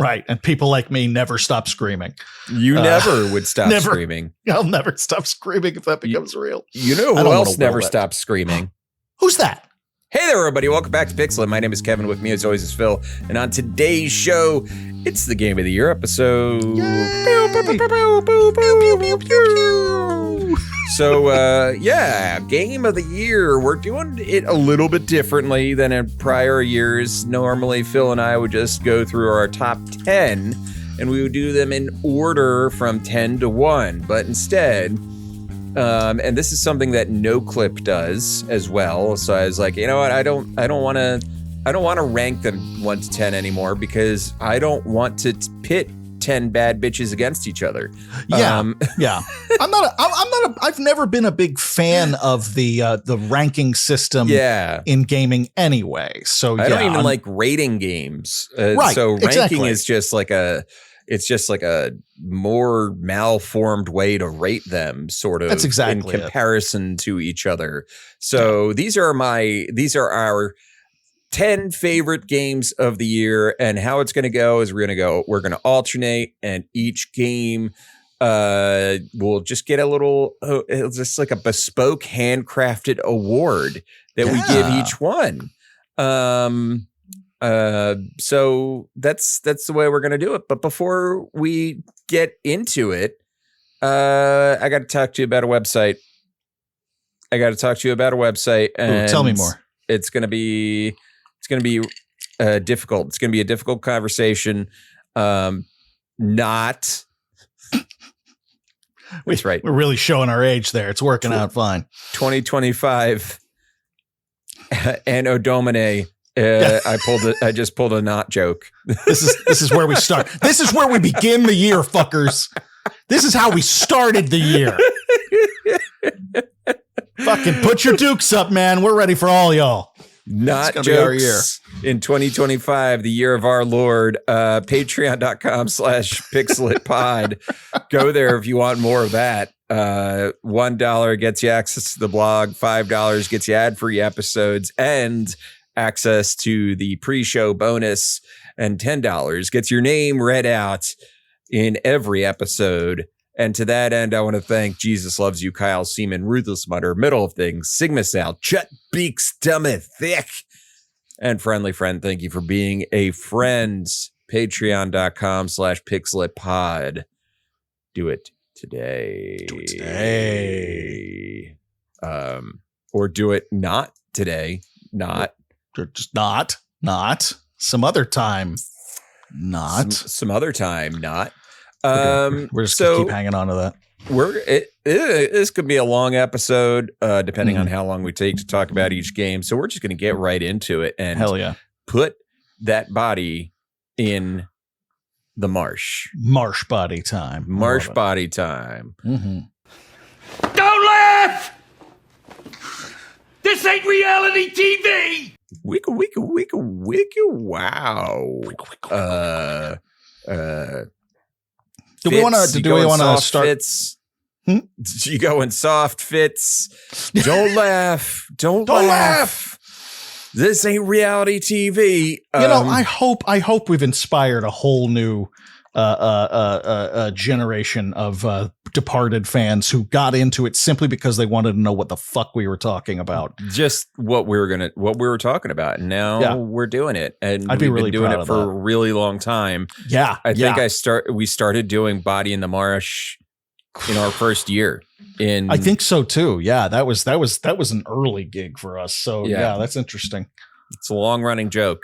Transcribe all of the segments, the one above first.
Right. And people like me never stop screaming. You never would stop screaming. I'll never stop screaming if that becomes real. You know who else never stops screaming? Who's that? Hey there, everybody. Welcome back to Pixel. My name is Kevin. With me, as always, is Phil. And on today's show, it's the Game of the Year episode. So, Game of the Year. We're doing it a little bit differently than in prior years. Normally, Phil and I would just go through our top 10, and we would do them in order from 10 to 1. But instead, and this is something that NoClip does as well. So I was like, you know what? I don't want to rank them 1 to 10 anymore because I don't want to pit 10 bad bitches against each other. Yeah. I've never been a big fan of the ranking system in gaming anyway. So I don't even like rating games. Right. So ranking is just like a more malformed way to rate them, sort of. That's exactly in comparison to each other. So these are our 10 favorite games of the year, and how it's going to go is we're going to alternate, and each game will just get a little, just like a bespoke handcrafted award that we give each one. So that's the way we're going to do it. But before we get into it, I got to talk to you about a website. And tell me more. It's going to be difficult. It's going to be a difficult conversation. That's right. We're really showing our age there. It's working out fine. 2025 Anno Domine. I just pulled a not joke. This is where we start. This is where we begin the year, fuckers. This is how we started the year. Fucking put your dukes up, man. We're ready for all y'all. Not jokes in 2025, the year of our Lord. Patreon.com/pixelitpod. Go there if you want more of that. $1 gets you access to the blog. $5 gets you ad-free episodes and access to the pre-show bonus. And $10 gets your name read out in every episode. And to that end, I want to thank Jesus Loves You, Kyle Seaman, Ruthless Mutter, Middle of Things, Sigma Sal, Chet Beaks, Dummy Thick, and Friendly Friend. Thank you for being a friend. Patreon.com/pixelitpod. Do it today. Or do it not today. Just not some other time. Some other time. Not. We're just gonna keep hanging on to that. This could be a long episode, depending on how long we take to talk about each game. So we're just going to get right into it and put that body in the marsh. Marsh body time. Marsh body time. Mm-hmm. Don't laugh! This ain't reality TV! Wicka, wicka, wicka, wicka, wow. Do we want to start? Fits? You going soft fits? Don't laugh. Don't laugh. This ain't reality TV. I hope we've inspired a whole new generation of departed fans who got into it simply because they wanted to know what the fuck we were talking about. Just what we were talking about. And now we're doing it. And I'd be really been doing proud it of for that. a really long time. Yeah. I think we started doing Body in the Marsh in our first year. I think so too. Yeah, that was an early gig for us. So yeah, that's interesting. It's a long running joke.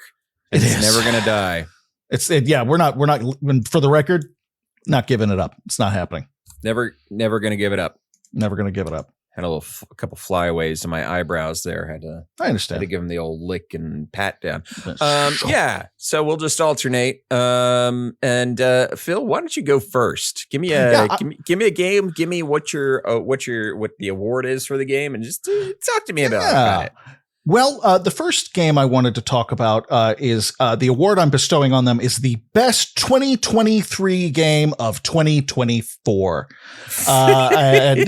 It's never going to die. We're not for the record, not giving it up. It's not happening. Never going to give it up. Never going to give it up. Had a couple flyaways to my eyebrows there. I understand. Had to give them the old lick and pat down. Yeah. So we'll just alternate. And Phil, why don't you go first? Give me a game. Give me what the award is for the game, and just talk to me about it. Well, the first game I wanted to talk about is the award I'm bestowing on them is the best 2023 game of 2024. And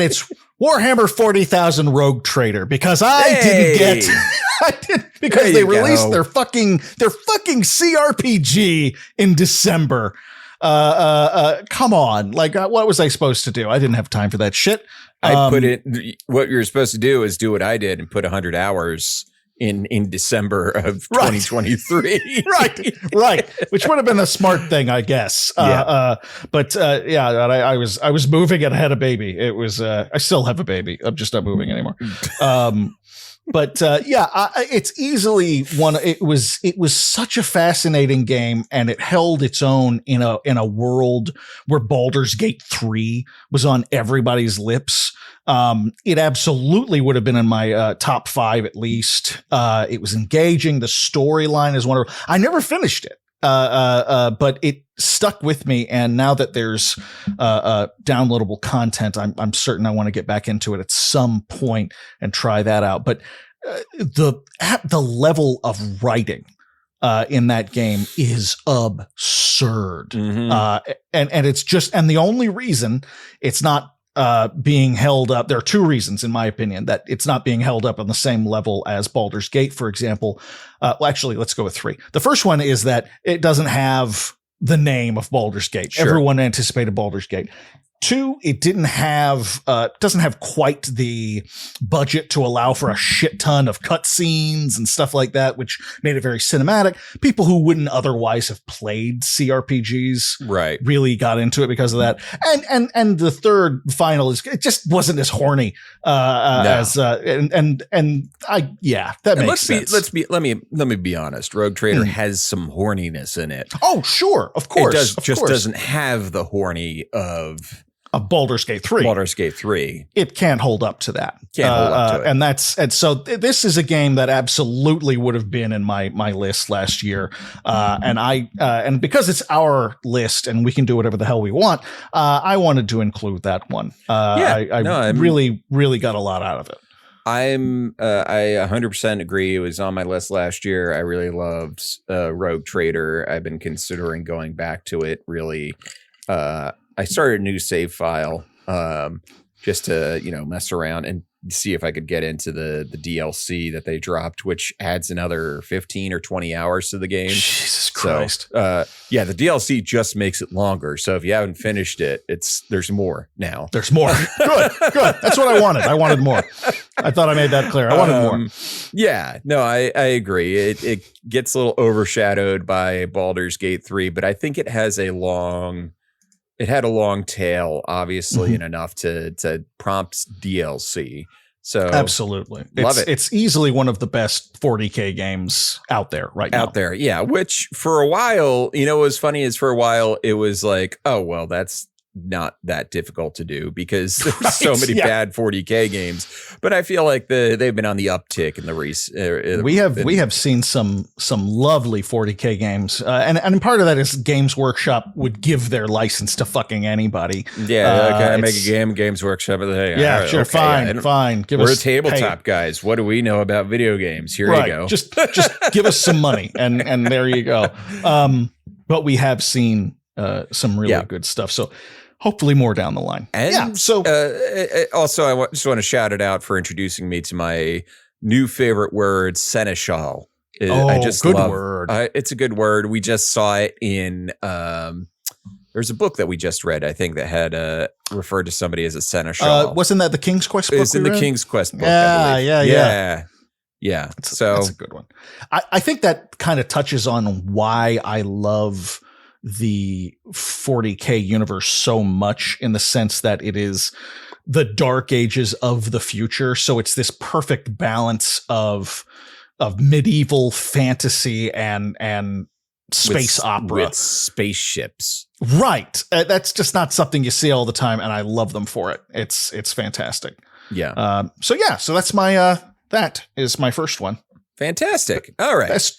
it's Warhammer 40,000 Rogue Trader, because I Hey! didn't get I did because There they you released go. their fucking CRPG in December. Come on. Like, what was I supposed to do? I didn't have time for that shit. I put it. What you're supposed to do is do what I did and put 100 hours in December of Right. 2023. right, which would have been a smart thing, I guess. But I was moving and I had a baby. It was I still have a baby. I'm just not moving anymore. But it's easily one. It was such a fascinating game, and it held its own in a world where Baldur's Gate 3 was on everybody's lips. It absolutely would have been in my top 5 at least. It was engaging. The storyline is wonderful. I never finished it. But it stuck with me, and now that there's downloadable content, I'm certain I want to get back into it at some point and try that out. But the level of writing in that game is absurd, and it's just, and the only reason it's not being held up. There are 2 reasons, in my opinion, that it's not being held up on the same level as Baldur's Gate, for example. Well, actually, let's go with 3. The first one is that it doesn't have the name of Baldur's Gate. Sure. Everyone anticipated Baldur's Gate. 2, it doesn't have quite the budget to allow for a shit ton of cutscenes and stuff like that, which made it very cinematic. People who wouldn't otherwise have played CRPGs Right. really got into it because of that. And the third final is, it just wasn't as horny as that makes sense. Let me be honest. Rogue Trader has some horniness in it. Oh, sure, of course. It doesn't have the horny of Baldur's Gate 3. Baldur's Gate 3. It can't hold up to that. Can't hold up to it. And so this is a game that absolutely would have been in my list last year. And because it's our list and we can do whatever the hell we want, I wanted to include that one. I really got a lot out of it. I 100% agree. It was on my list last year. I really loved Rogue Trader. I've been considering going back to it. Really, I started a new save file just to mess around and see if I could get into the DLC that they dropped, which adds another 15 or 20 hours to the game. Jesus Christ. So, the DLC just makes it longer. So if you haven't finished it, there's more now. There's more. Good. That's what I wanted. I wanted more. I thought I made that clear. I wanted more. Yeah, no, I agree. It gets a little overshadowed by Baldur's Gate 3, but I think it had a long tail, obviously, and enough to prompt DLC. So absolutely, love it. It's easily one of the best 40K games out there right now. Out there, yeah. Which for a while, what was funny is for a while it was like, oh well, that's not that difficult to do because there's so many bad 40K games. But I feel like they've been on the uptick in the recent. We have seen some lovely 40K games, and part of that is Games Workshop would give their license to fucking anybody. Yeah, okay, I make a game, Games Workshop. Hey, yeah, right, sure, okay, fine. We're a tabletop guys. What do we know about video games? Here you go. Just give us some money, and there you go. But we have seen some really good stuff. So. Hopefully more down the line. And also, I just want to shout it out for introducing me to my new favorite word, seneschal. I just good love, word. It's a good word. We just saw it in. There's a book that we just read, I think, that had referred to somebody as a seneschal. Wasn't that the King's Quest book? It's in the King's Quest book. Yeah. So that's a good one. I think that kind of touches on why I love the 40K universe so much, in the sense that it is the dark ages of the future. So it's this perfect balance of medieval fantasy and space opera with spaceships. Right. That's just not something you see all the time, and I love them for it. It's fantastic. Yeah. So that's my that is my first one. Fantastic. All right. Best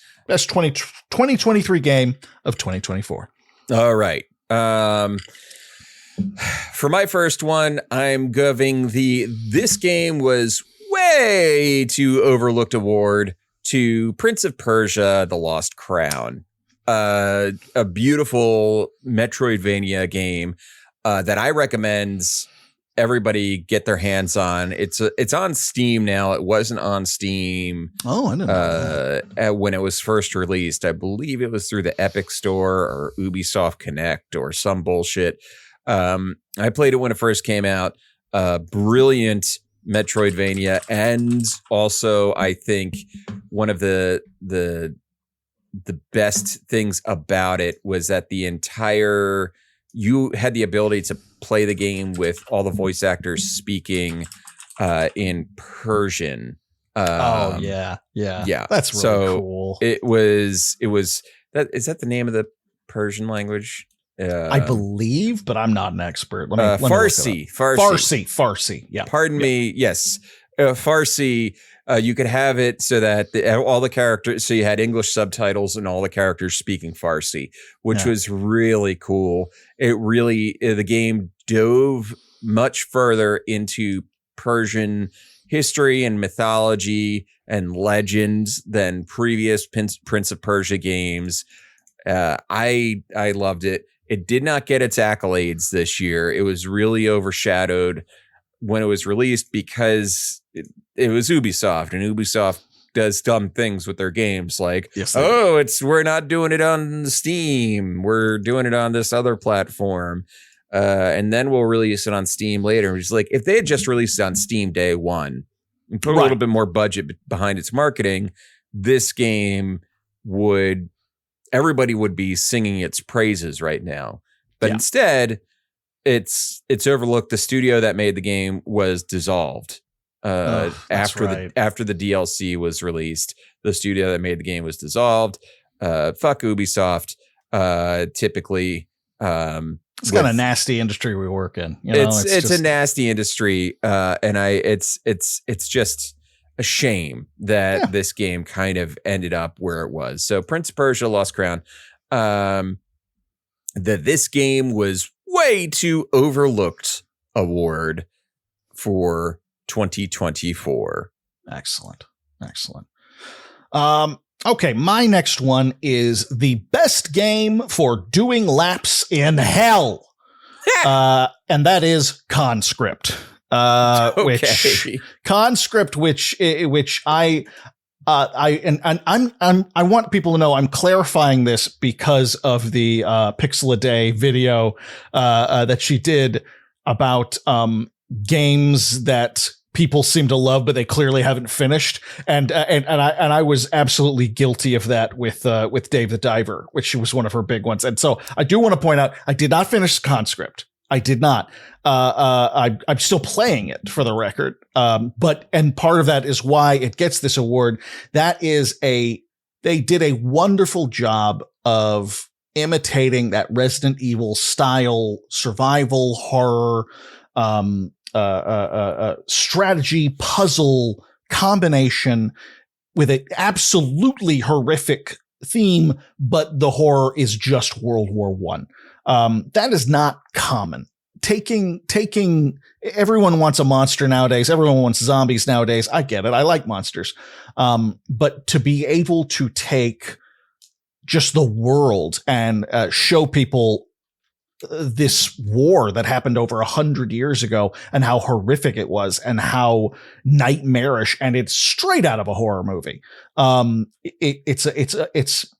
2023 game of 2024. All right. For my first one, I'm giving this game was way too overlooked award to Prince of Persia: The Lost Crown. A beautiful Metroidvania game that I recommend everybody get their hands on. It's on Steam now. It wasn't on Steam. Oh, I didn't know that. When it was first released. I believe it was through the Epic Store or Ubisoft Connect or some bullshit. I played it when it first came out. Brilliant Metroidvania, and also I think one of the best things about it was that you had the ability to play the game with all the voice actors speaking in Persian. Yeah. That's really cool. It was that. Is that the name of the Persian language? I believe, but I'm not an expert. Let me Farsi. Yeah. Pardon me. Yes. Farsi. You could have it so that all the characters, so you had English subtitles and all the characters speaking Farsi, which was really cool. The game dove much further into Persian history and mythology and legends than previous Prince of Persia games. I loved it. It did not get its accolades this year. It was really overshadowed when it was released because it was Ubisoft, and Ubisoft does dumb things with their games, like, we're not doing it on Steam, we're doing it on this other platform, and then we'll release it on Steam later. It's like, if they had just released it on Steam day one and put a little bit more budget behind its marketing, this game everybody would be singing its praises right now. But instead, it's overlooked. The studio that made the game was dissolved. After the DLC was released, the studio that made the game was dissolved. Fuck Ubisoft. Typically, it's kind of a nasty industry we work in. You know? It's a nasty industry, and it's just a shame that this game kind of ended up where it was. So Prince of Persia: Lost Crown. That this game was way too overlooked award for 2024. Excellent. Okay, my next one is the best game for doing laps in hell. And that is Conscript. I want people to know I'm clarifying this because of the Pixel a Day video that she did about games that people seem to love, but they clearly haven't finished. And I was absolutely guilty of that with Dave the Diver, which was one of her big ones. And so I do want to point out, I did not finish Conscript. I did not. I'm still playing it, for the record. And part of that is why it gets this award. They did a wonderful job of imitating that Resident Evil style survival horror, strategy puzzle combination with an absolutely horrific theme, but the horror is just World War I. That is not common. Taking everyone wants a monster nowadays. Everyone wants zombies nowadays. I get it. I like monsters. But to be able to take just the world and show people this war that happened over 100 years ago and how horrific it was and how nightmarish, and it's straight out of a horror movie.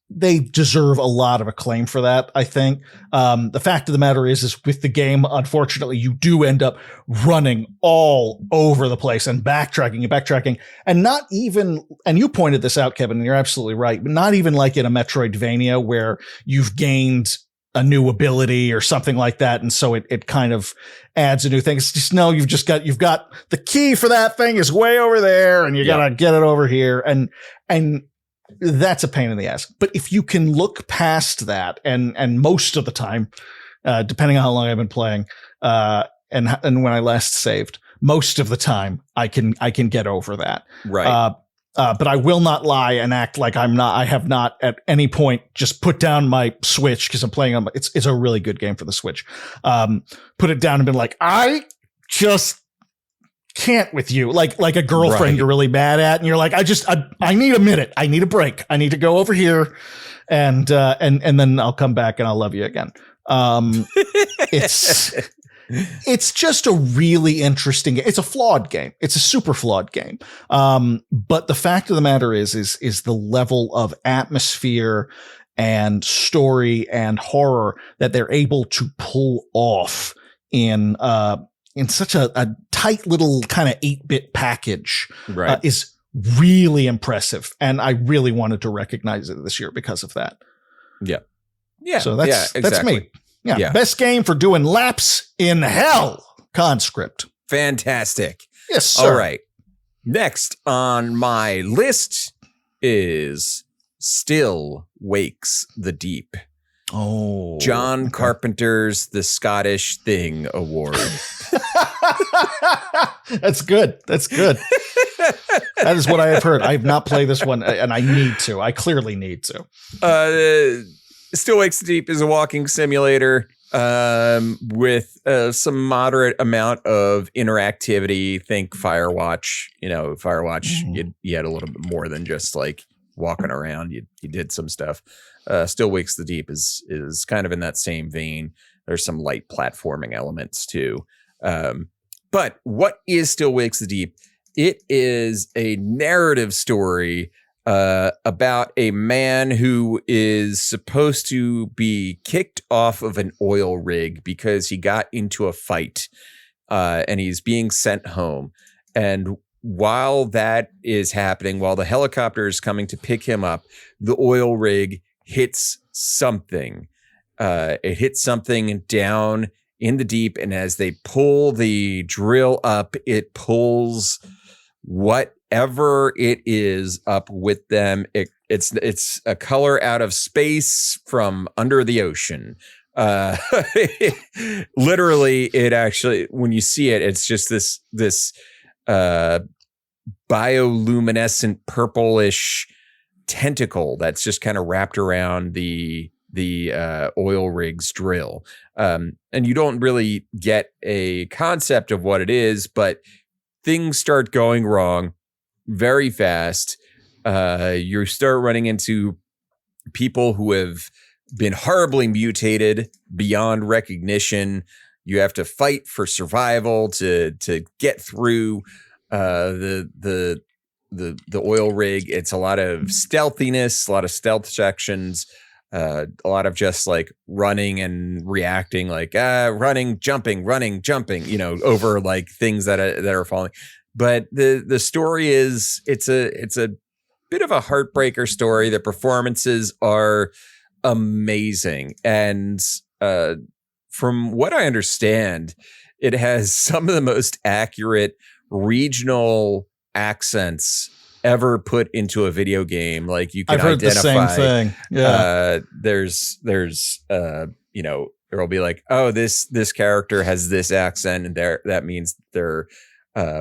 They deserve a lot of acclaim for that, I think. The fact of the matter is with the game, unfortunately, you do end up running all over the place and backtracking. And not even, and you pointed this out, Kevin, and you're absolutely right, but not even like in a Metroidvania where you've gained a new ability or something like that. And so it kind of adds a new thing. It's just, no, you've got the key for that thing is way over there and you got to get it over here. And that's a pain in the ass. But if you can look past that and most of the time, depending on how long I've been playing, and when I last saved, most of the time I can get over that. Right. But I will not lie and act like I have not at any point just put down my Switch because I'm playing on it's a really good game for the Switch. Put it down and been like, I just can't with you. Like a girlfriend you're really mad at. And you're like, I need a minute. I need a break. I need to go over here and then I'll come back and I'll love you again. it's just a really interesting. It's a flawed game. It's a super flawed game. But the fact of the matter is the level of atmosphere and story and horror that they're able to pull off in such a tight little kind of 8-bit package, Right. Is really impressive. And I really wanted to recognize it this year because of that. Yeah. Yeah. So that's me. Yeah. Yeah. Best game for doing laps in hell. Conscript. Fantastic. Yes, sir. All right. Next on my list is Still Wakes the Deep. Oh. John Carpenter's The Scottish Thing Award. That's good. That's good. That is what I have heard. I have not played this one, and I need to. I clearly need to. Still Wakes the Deep is a walking simulator with some moderate amount of interactivity. Think Firewatch. Firewatch, you had a little bit more than just like walking around. You did some stuff. Still Wakes the Deep is kind of in that same vein. There's some light platforming elements too. But what is Still Wakes the Deep? It is a narrative story about a man who is supposed to be kicked off of an oil rig because he got into a fight, and he's being sent home. And while that is happening, while the helicopter is coming to pick him up, the oil rig hits something. It hits something down in the deep, and as they pull the drill up, it pulls whatever it is up with them. It's a color out of space from under the ocean. Literally, it actually, when you see it, it's just this bioluminescent purplish tentacle that's just kind of wrapped around the oil rig's drill. And you don't really get a concept of what it is, but things start going wrong very fast. You start running into people who have been horribly mutated beyond recognition. You have to fight for survival to get through the oil rig. It's a lot of stealthiness, a lot of stealth sections, a lot of just like running and reacting, like running, jumping, over like things that are falling. But the story is it's a bit of a heartbreaker story. The performances are amazing, and from what I understand, it has some of the most accurate regional accents ever put into a video game. Like you can I've heard identify the same thing. Yeah. There's there'll be like, oh, this character has this accent, and that means they're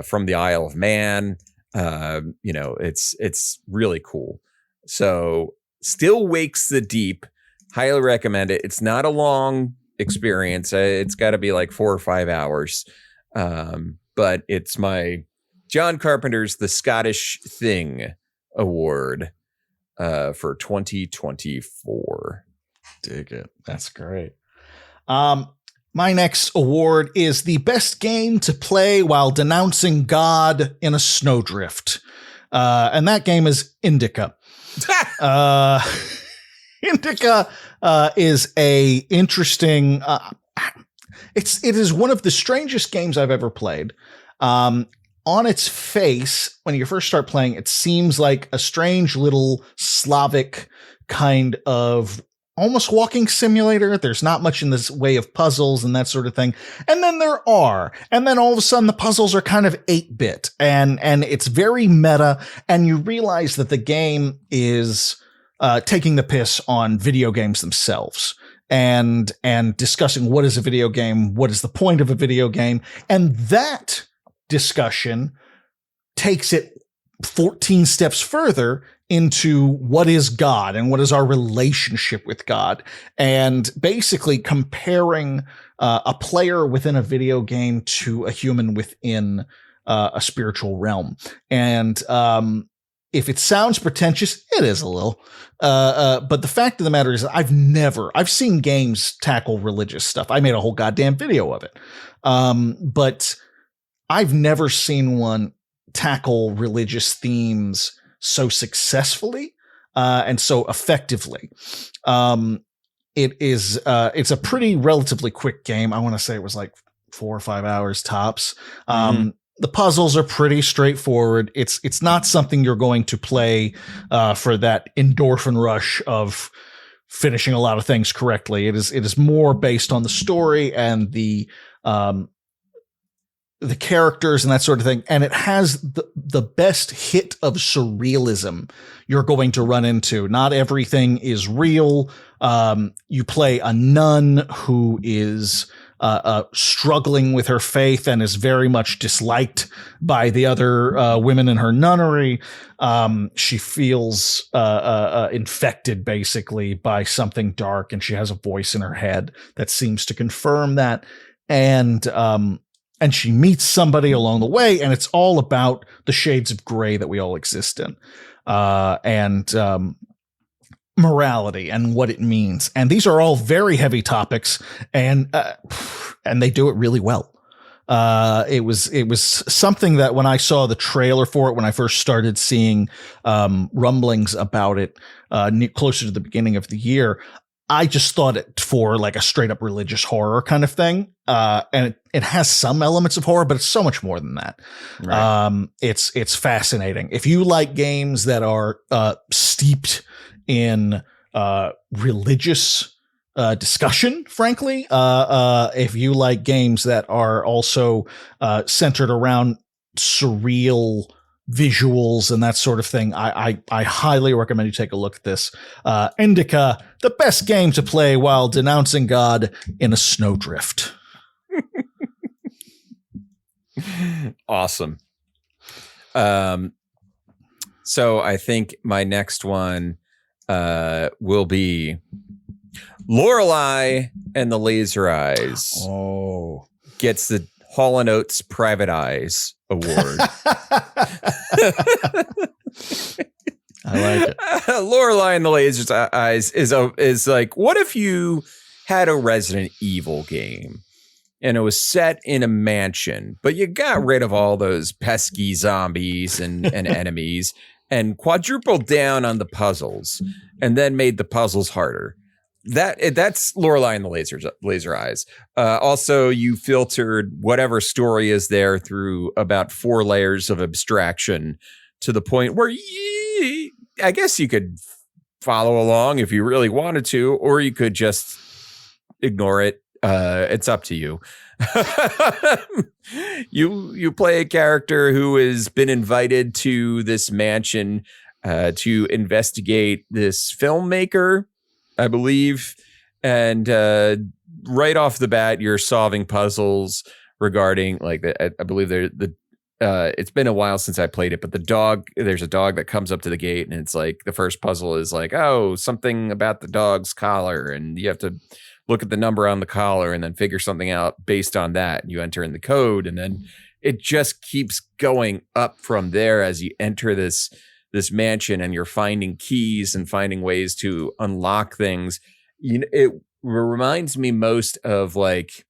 from the Isle of Man. It's really cool. So Still Wakes the Deep, highly recommend it. It's not a long experience. It's got to be like 4 or 5 hours. But it's my John Carpenter's The Scottish Thing Award for 2024. Dig it. That's great. My next award is the best game to play while denouncing God in a snowdrift. And that game is Indica. Indica is a interesting it is one of the strangest games I've ever played. On its face, when you first start playing, it seems like a strange little Slavic kind of almost walking simulator. There's not much in this way of puzzles and that sort of thing. And then there are. And then all of a sudden the puzzles are kind of 8-bit and it's very meta. And you realize that the game is taking the piss on video games themselves and discussing what is a video game, what is the point of a video game. And that discussion takes it 14 steps further into what is God and what is our relationship with God, and basically comparing a player within a video game to a human within a spiritual realm. And if it sounds pretentious, it is a little. But the fact of the matter is, I've seen games tackle religious stuff. I made a whole goddamn video of it. But I've never seen one tackle religious themes so successfully and so effectively. It's a pretty relatively quick game. I want to say it was like 4 or 5 hours tops. The puzzles are pretty straightforward. It's not something you're going to play for that endorphin rush of finishing a lot of things correctly. It is more based on the story and the characters and that sort of thing. And it has the best hit of surrealism you're going to run into. Not everything is real. You play a nun who is struggling with her faith and is very much disliked by the other women in her nunnery. She feels infected basically by something dark, and she has a voice in her head that seems to confirm that. And she meets somebody along the way, and it's all about the shades of gray that we all exist in, and morality and what it means. And these are all very heavy topics, and they do it really well. It was something that when I saw the trailer for it, when I first started seeing rumblings about it closer to the beginning of the year, I just thought it for like a straight up religious horror kind of thing. And it has some elements of horror, but it's so much more than that. Right. It's fascinating. If you like games that are steeped in religious discussion, frankly, if you like games that are also centered around surreal visuals and that sort of thing, I highly recommend you take a look at this. Indica, the best game to play while denouncing God in a snowdrift. Awesome. So I think my next one will be Lorelei and the Laser Eyes. Oh, gets the Hall & Oates Private Eyes Award. I like it. Lorelei and the Laser Eyes is like, what if you had a Resident Evil game and it was set in a mansion, but you got rid of all those pesky zombies and enemies and quadrupled down on the puzzles and then made the puzzles harder? That's Lorelei and the Laser Eyes. Also, you filtered whatever story is there through about 4 layers of abstraction to the point where I guess you could follow along if you really wanted to, or you could just ignore it. It's up to you. You play a character who has been invited to this mansion to investigate this filmmaker, I believe. And right off the bat, you're solving puzzles regarding, like, I believe it's been a while since I played it, but there's a dog that comes up to the gate, and it's like the first puzzle is like, oh, something about the dog's collar, and you have to look at the number on the collar and then figure something out based on that. You enter in the code, and then it just keeps going up from there as you enter this mansion, and you're finding keys and finding ways to unlock things. It reminds me most of, like,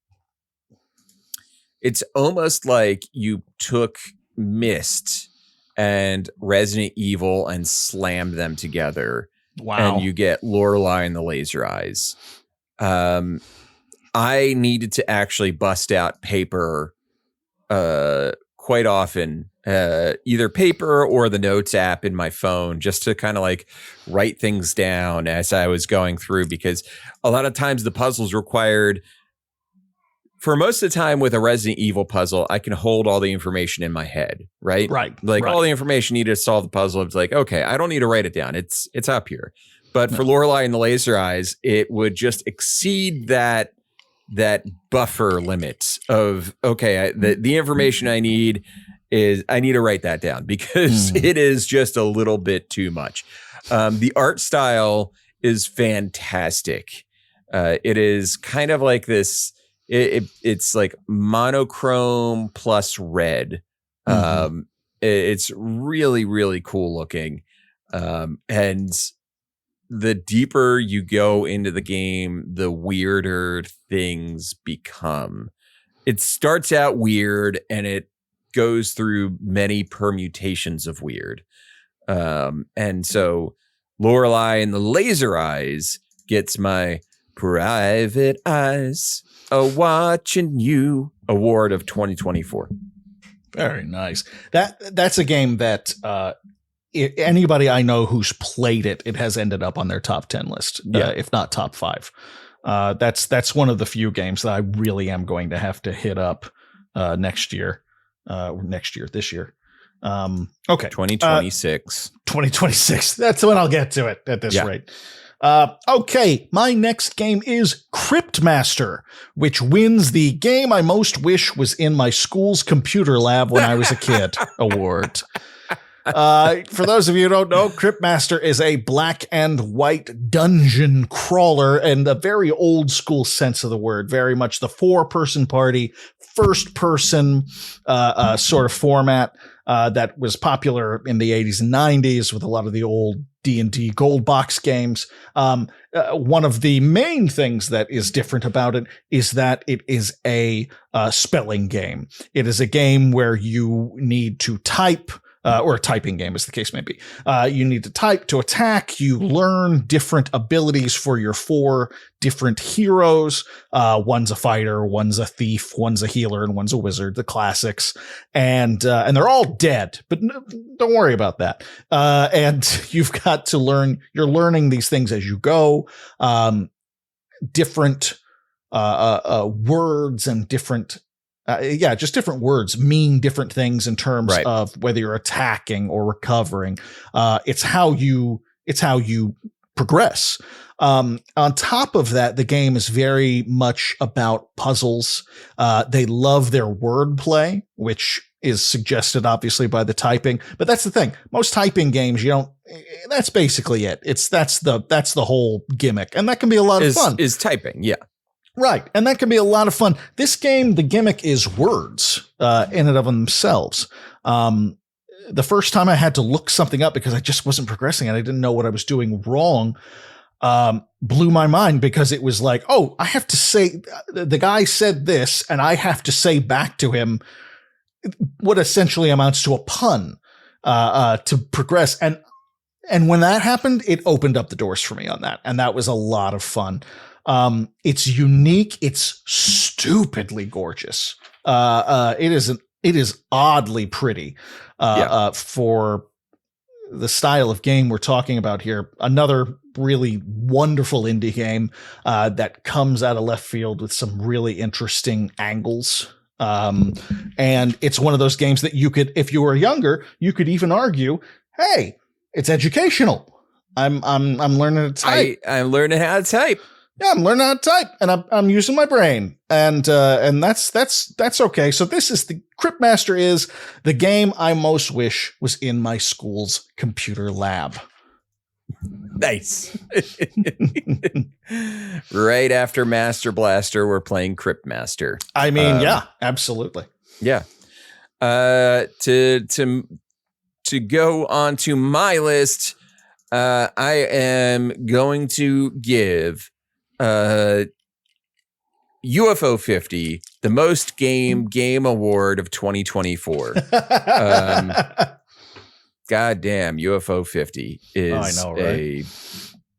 it's almost like you took Myst and Resident Evil and slammed them together. Wow. And you get Lorelei and the Laser Eyes. I needed to actually bust out paper quite often, either paper or the notes app in my phone, just to kind of like write things down as I was going through, because a lot of times the puzzles required, for most of the time with a Resident Evil puzzle, I can hold all the information in my head, right? Right. Like all the information needed to solve the puzzle. It's like, okay, I don't need to write it down. It's up here. But for Lorelei and the Laser Eyes, it would just exceed that buffer limit of, okay, the information I need to write that down, because it is just a little bit too much. The art style is fantastic. It is kind of like this. It's like monochrome plus red. It's really, really cool looking. And the deeper you go into the game, the weirder things become. It starts out weird and it goes through many permutations of weird. And so Lorelei and the Laser Eyes gets my Private Eyes a-watching you award of 2024. Very nice. That's a game that anybody I know who's played it, it has ended up on their top 10 list, if not top 5. That's one of the few games that I really am going to have to hit up this year. Okay. 2026. 2026. That's when I'll get to it at this rate. Okay, my next game is Cryptmaster, which wins the Game I Most Wish Was in My School's Computer Lab When I Was a Kid award. For those of you who don't know, Cryptmaster is a black and white dungeon crawler in a very old school sense of the word, very much the 4-person party, first person sort of format that was popular in the 80s and 90s with a lot of the old D&D gold box games. One of the main things that is different about it is that it is a spelling game. It is a game where you need to type, or a typing game as the case may be. You need to type to attack. You learn different abilities for your 4 different heroes. One's a fighter, one's a thief, one's a healer, and one's a wizard, the classics. And they're all dead, but don't worry about that. And you've got to learn, you're learning these things as you go. Different words and different just different words mean different things in terms of whether you're attacking or recovering. It's how you progress. On top of that, the game is very much about puzzles. They love their wordplay, which is suggested obviously by the typing. But that's the thing. Most typing games, that's basically it. That's the whole gimmick. And that can be a lot of fun. Is typing, yeah. Right. And that can be a lot of fun. This game, the gimmick is words in and of themselves. The first time I had to look something up because I just wasn't progressing and I didn't know what I was doing wrong, blew my mind because it was like, oh, I have to say, the guy said this and I have to say back to him what essentially amounts to a pun to progress. And when that happened, it opened up the doors for me on that. And that was a lot of fun. It's unique. It's stupidly gorgeous. It is oddly pretty, for the style of game we're talking about here. Another really wonderful indie game, that comes out of left field with some really interesting angles. And it's one of those games that you could, if you were younger, you could even argue, hey, it's educational. I'm learning to type. I'm learning how to type. Yeah, I'm learning how to type, and I'm using my brain, and that's okay. So this is the Cryptmaster is the game I most wish was in my school's computer lab. Nice. Right after Master Blaster, we're playing Cryptmaster. I mean, yeah, absolutely. Yeah. To go on to my list, I am going to give UFO 50 the most game award of 2024. Goddamn, UFO 50 is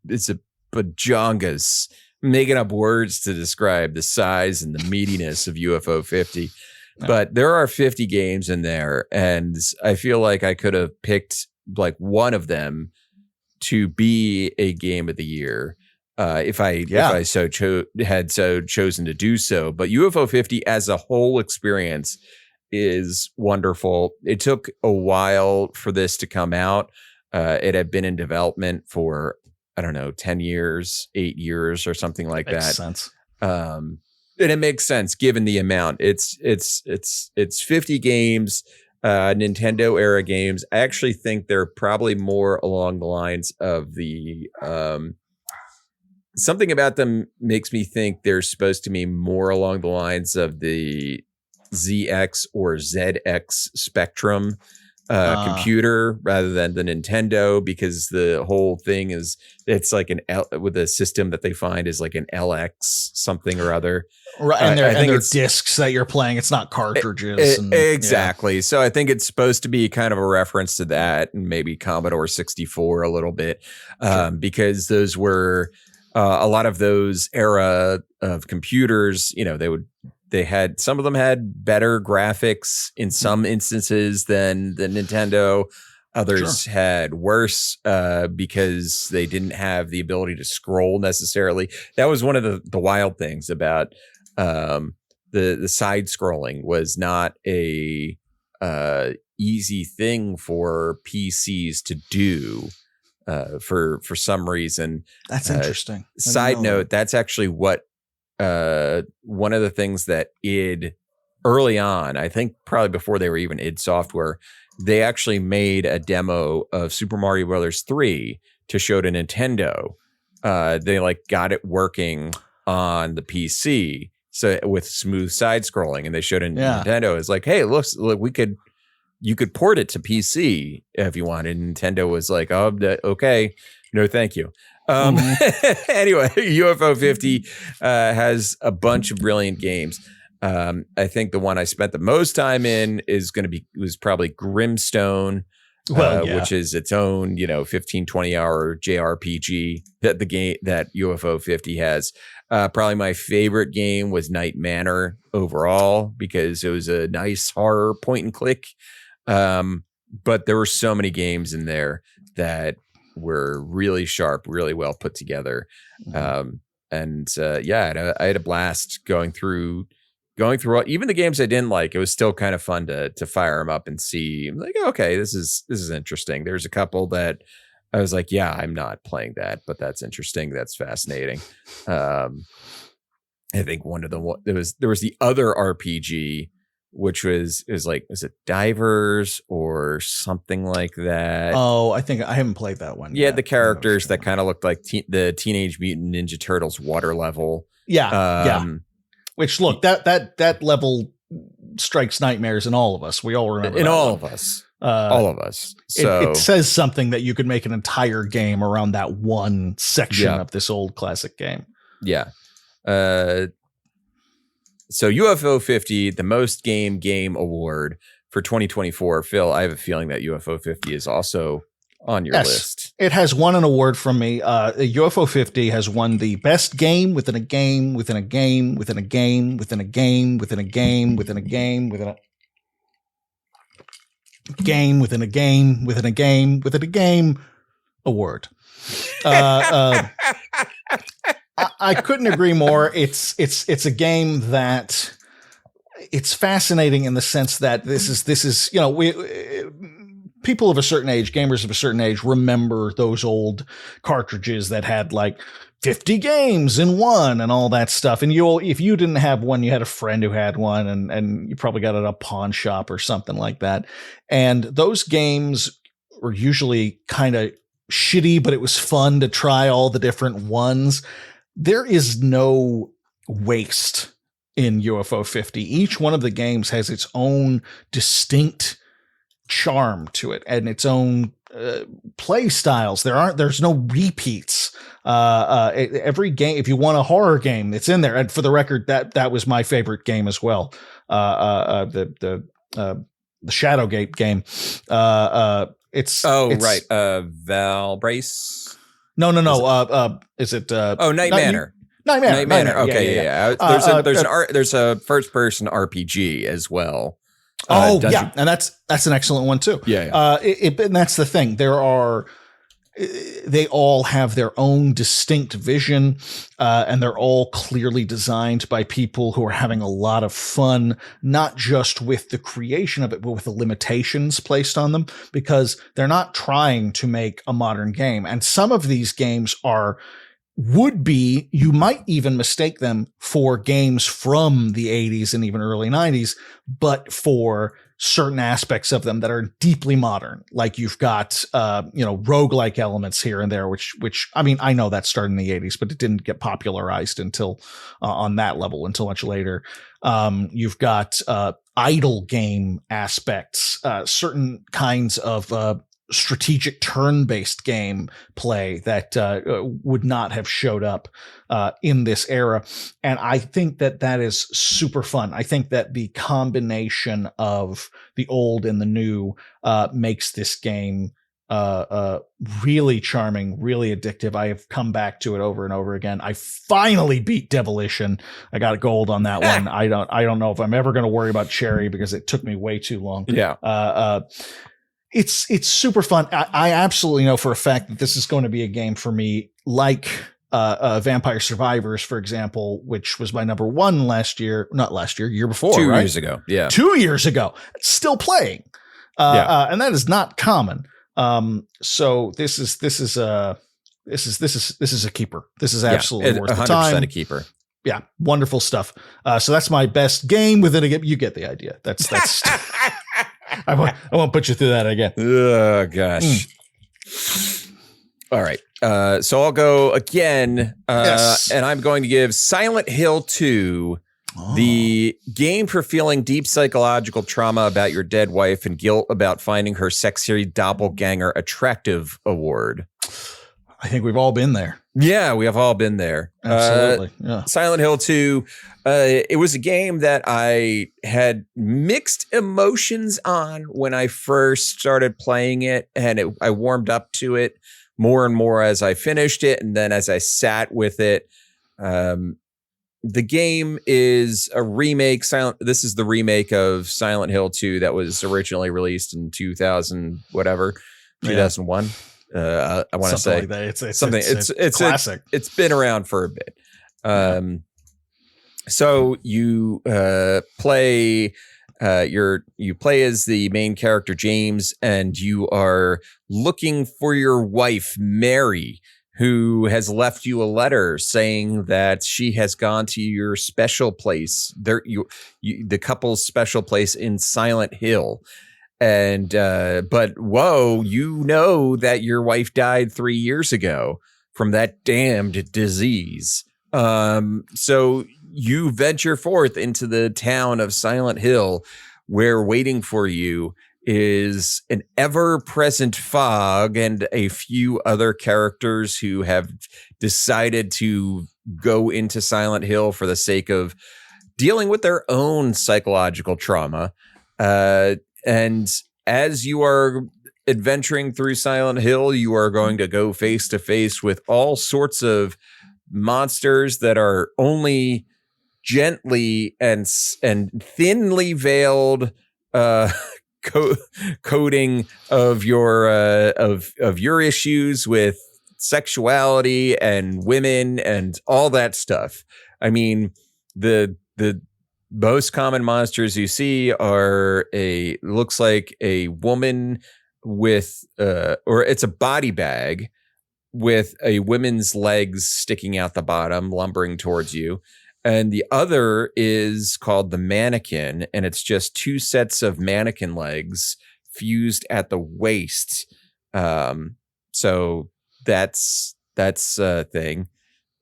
it's a bajongas, making up words to describe the size and the meatiness of UFO 50. No. But there are 50 games in there, and I feel like I could have picked like one of them to be a game of the year. If I had chosen to do so. But UFO 50 as a whole experience is wonderful. It took a while for this to come out. It had been in development for, I don't know, 10 years, 8 years or something like that. Makes sense. And it makes sense given the amount. It's 50 games, Nintendo era games. I actually think they're probably more along the lines of the something about them makes me think they're supposed to be more along the lines of the ZX or ZX Spectrum computer rather than the Nintendo, because the whole thing is it's like with a system that they find is like an LX something or other. Right, and they're discs that you're playing. It's not cartridges. Exactly. Yeah. So I think it's supposed to be kind of a reference to that, and maybe Commodore 64 a little bit, because those were a lot of those era of computers. You know, they had some of them had better graphics in some instances than the Nintendo. Others had worse because they didn't have the ability to scroll necessarily. That was one of the wild things about the side scrolling was not a easy thing for PCs to do for some reason. That's interesting. Side note, that's actually what one of the things that id early on, I think probably before they were even id Software, they actually made a demo of Super Mario Brothers 3 to show to Nintendo. They like got it working on the PC, so with smooth side scrolling, and they showed in Nintendo. It's like, hey, look, you could port it to PC if you wanted. And Nintendo was like, oh, okay, no, thank you. Anyway, UFO 50 has a bunch of brilliant games. I think the one I spent the most time in was probably Grimstone, which is its own, 15-20 hour JRPG that UFO 50 has. Probably my favorite game was Night Manor overall, because it was a nice horror point and click. But there were so many games in there that were really sharp, really well put together. I had a blast going through even the games I didn't like. It was still kind of fun to fire them up and see, like, okay, this is interesting. There's a couple that I was like, yeah, I'm not playing that, but that's interesting. That's fascinating. I think one of there was the other RPG, which was it Divers or something like that? Oh, I think I haven't played that one. Yeah, the characters that kind of looked like the Teenage Mutant Ninja Turtles water level. Yeah. Which, look, that level strikes nightmares in all of us. We all remember in all of us. All of us. So it says something that you could make an entire game around that one section of this old classic game. Yeah. So UFO 50, the most game award for 2024. Phil, I have a feeling that UFO 50 is also on your list. It has won an award from me. UFO 50 has won the best game within a game within a game within a game within a game within a game within a game within a game within a game within a game within a game award. I couldn't agree more. It's a game that it's fascinating in the sense that this is people of a certain age, gamers of a certain age, remember those old cartridges that had like 50 games in one and all that stuff. And if you didn't have one, you had a friend who had one, and you probably got it at a pawn shop or something like that. And those games were usually kind of shitty, but it was fun to try all the different ones. There is no waste in UFO 50. Each one of the games has its own distinct charm to it and its own play styles. There's no repeats. Every game, if you want a horror game, it's in there. And for the record, that was my favorite game as well. The Shadowgate game. It's Val Brace. No. Is it? Night Manor. Night Manor. Okay, yeah. There's a first person RPG as well. And that's an excellent one too. Yeah. And that's the thing. They all have their own distinct vision, and they're all clearly designed by people who are having a lot of fun, not just with the creation of it, but with the limitations placed on them, because they're not trying to make a modern game. And some of these games you might even mistake them for games from the 80s and even early 90s, but for certain aspects of them that are deeply modern. Like you've got, roguelike elements here and there, which, I mean, I know that started in the 80s, but it didn't get popularized until on that level until much later. You've got idle game aspects, certain kinds of strategic turn-based game play that would not have showed up in this era. And I think that is super fun. I think that the combination of the old and the new makes this game really charming, really addictive. I have come back to it over and over again. I finally beat Demolition. I got gold on that one. I don't know if I'm ever going to worry about Cherry because it took me way too long. Yeah. It's super fun. I absolutely know for a fact that this is going to be a game for me, like Vampire Survivors, for example, which was my number one year before, 2 right? years ago. Yeah. 2 years ago, still playing. And that is not common. So this is a keeper. This is absolutely worth the time. 100% a keeper. Yeah. Wonderful stuff. So that's my best game within a game. You get the idea. That's I won't put you through that again. Oh gosh. All right. So I'll go again. Yes. And I'm going to give Silent Hill 2 the game for feeling deep psychological trauma about your dead wife and guilt about finding her sexy doppelganger attractive award. I think we've all been there. Yeah, we have all been there. Absolutely. Yeah. Silent Hill 2, it was a game that I had mixed emotions on when I first started playing it, and I warmed up to it more and more as I finished it, and then as I sat with it. The game is a remake. This is the remake of Silent Hill 2 that was originally released in 2000, whatever, 2001. I want to say like that. It's something. It's classic. It's been around for a bit. So you play as the main character James, and you are looking for your wife Mary, who has left you a letter saying that she has gone to your special place, the couple's special place in Silent Hill. And, but whoa, you know that your wife died 3 years ago from that damned disease. So you venture forth into the town of Silent Hill, where waiting for you is an ever-present fog and a few other characters who have decided to go into Silent Hill for the sake of dealing with their own psychological trauma. And as you are adventuring through Silent Hill, you are going to go face to face with all sorts of monsters that are only gently and thinly veiled coding of your issues with sexuality and women and all that stuff. I mean, the most common monsters you see are looks like a woman with or it's a body bag with a woman's legs sticking out the bottom, lumbering towards you. And the other is called the mannequin, and it's just two sets of mannequin legs fused at the waist. So that's a thing.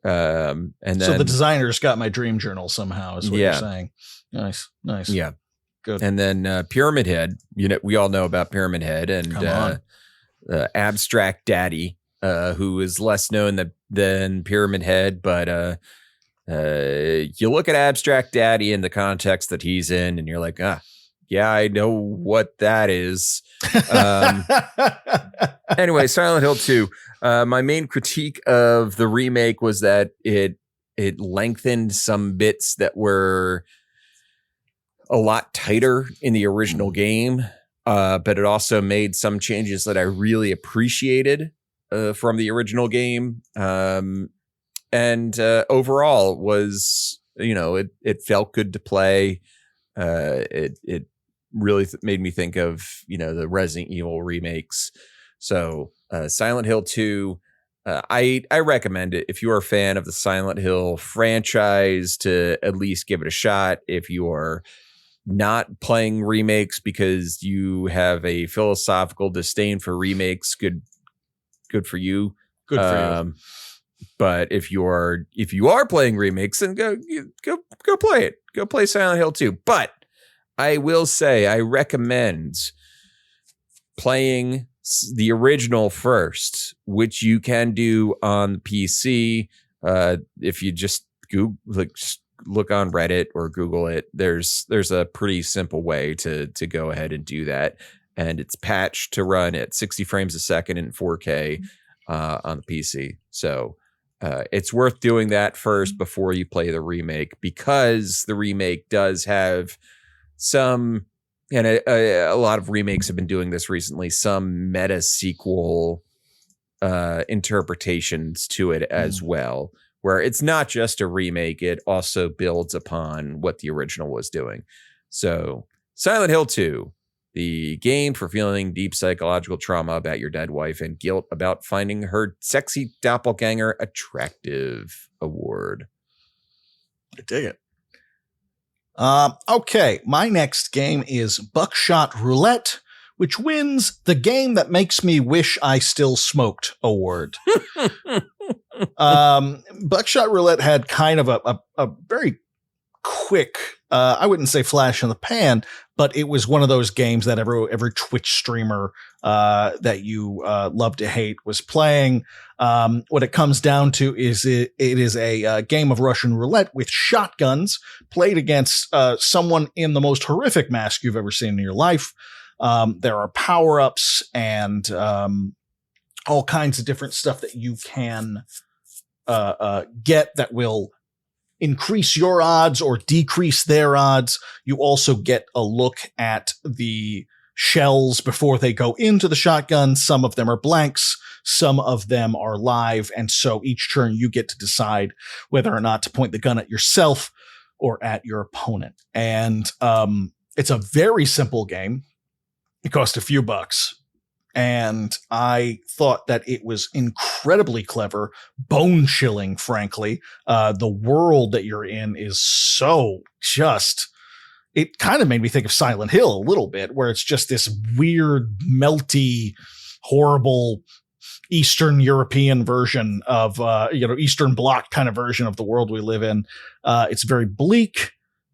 And then, so the designers got my dream journal somehow, is what you're saying. Nice. Yeah. Good. And then Pyramid Head, we all know about Pyramid Head and Abstract Daddy, who is less known than Pyramid Head, but you look at Abstract Daddy in the context that he's in, and you're like, yeah, I know what that is. Anyway, Silent Hill 2. My main critique of the remake was that it lengthened some bits that were a lot tighter in the original game, but it also made some changes that I really appreciated from the original game. And overall was, it felt good to play. It really made me think of, the Resident Evil remakes. So Silent Hill 2, I recommend it if you are a fan of the Silent Hill franchise to at least give it a shot. If you are not playing remakes because you have a philosophical disdain for remakes, good for you. Good for you. But if you are playing remakes, then go play it. Go play Silent Hill 2. But I will say I recommend playing the original first, which you can do on the PC. If you just look on Reddit or Google it, there's a pretty simple way to go ahead and do that, and it's patched to run at 60 frames a second in 4K on the PC. So it's worth doing that first before you play the remake, because the remake does have some, and a lot of remakes have been doing this recently, some meta sequel interpretations to it as well, where it's not just a remake, it also builds upon what the original was doing. So Silent Hill 2, the game for feeling deep psychological trauma about your dead wife and guilt about finding her sexy doppelganger attractive award. I dig it. Okay, my next game is Buckshot Roulette, which wins the Game That Makes Me Wish I Still Smoked award. Buckshot Roulette had kind of a very quick, I wouldn't say flash in the pan, but it was one of those games that every Twitch streamer that you love to hate was playing. What it comes down to is it is a game of Russian roulette with shotguns played against someone in the most horrific mask you've ever seen in your life. There are power-ups and all kinds of different stuff that you can get that will increase your odds or decrease their odds. You also get a look at the shells before they go into the shotgun. Some of them are blanks, some of them are live, and so each turn you get to decide whether or not to point the gun at yourself or at your opponent. And it's a very simple game. It cost a few bucks. And I thought that it was incredibly clever, bone-chilling, frankly. The world that you're in is so just... It kind of made me think of Silent Hill a little bit, where it's just this weird, melty, horrible Eastern European version of, Eastern Bloc kind of version of the world we live in. It's very bleak.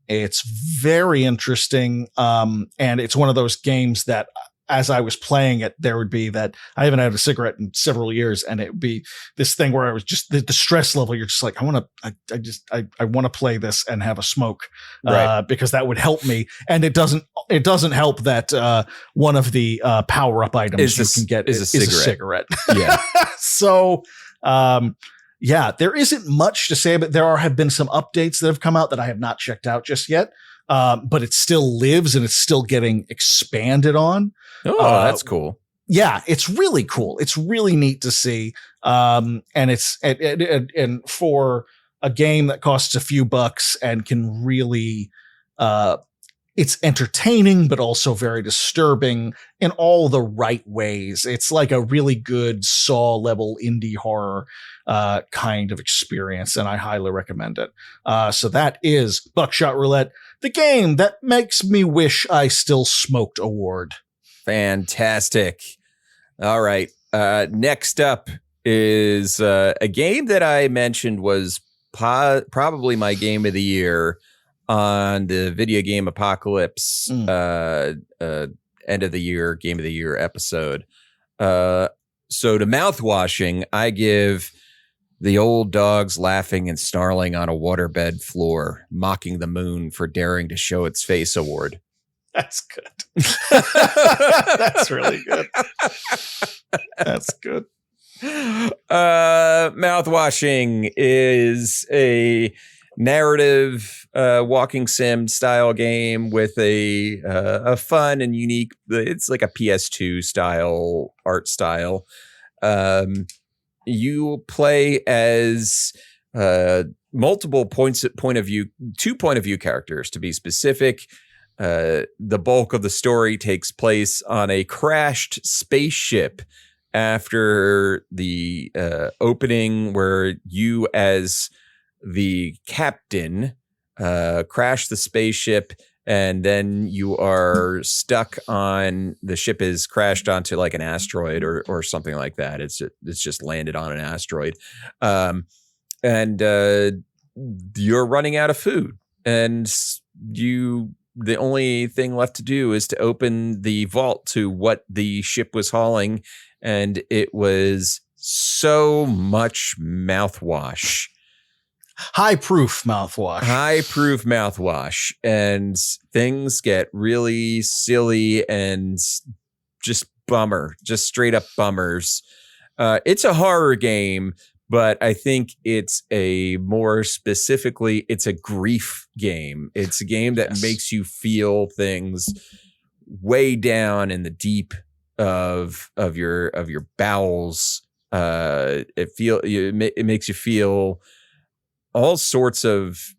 It's very interesting. And it's one of those games that, as I was playing it, there would be that I haven't had a cigarette in several years, and it would be this thing where I was just the stress level. You're just like, I want to play this and have a smoke, right, because that would help me. And it doesn't help that one of the power up items you can get is a cigarette. Yeah. So, there isn't much to say, but there have been some updates that have come out that I have not checked out just yet. But it still lives and it's still getting expanded on. Oh, that's cool. Yeah, it's really cool. It's really neat to see. And it's and for a game that costs a few bucks and can really, it's entertaining, but also very disturbing in all the right ways. It's like a really good Saw level indie horror kind of experience, and I highly recommend it. So that is Buckshot Roulette, the Game That Makes Me Wish I Still Smoked award. Fantastic. All right. Next up is a game that I mentioned was probably my game of the year on the Video Game Apocalypse end of the year, Game of the Year episode. So to mouthwashing, I give The Old Dogs Laughing and Snarling on a Waterbed Floor, Mocking the Moon for Daring to Show Its Face award. That's good. That's really good. That's good. Mouthwashing is a narrative walking sim style game with a fun and unique, it's like a PS2 style art style. You play as multiple point of view, 2 point of view characters to be specific. The bulk of the story takes place on a crashed spaceship after the opening, where you as the captain crash the spaceship and then you are stuck on the ship is crashed onto like an asteroid or something like that. It's just landed on an asteroid, and you're running out of food, and the only thing left to do is to open the vault to what the ship was hauling, and it was so much mouthwash. High proof mouthwash. And things get really silly and just straight up bummers. It's a horror game, but I think it's a grief game. It's a game that makes you feel things way down in the deep of your bowels. It makes you feel all sorts of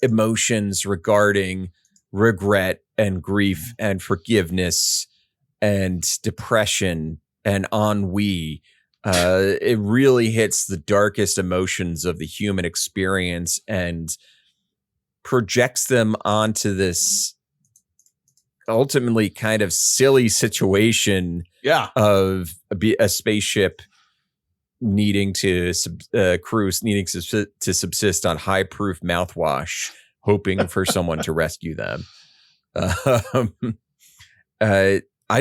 emotions regarding regret and grief and forgiveness and depression and ennui. It really hits the darkest emotions of the human experience and projects them onto this ultimately kind of silly situation of a spaceship needing to crews needing to subsist on high proof mouthwash, hoping for someone to rescue them. I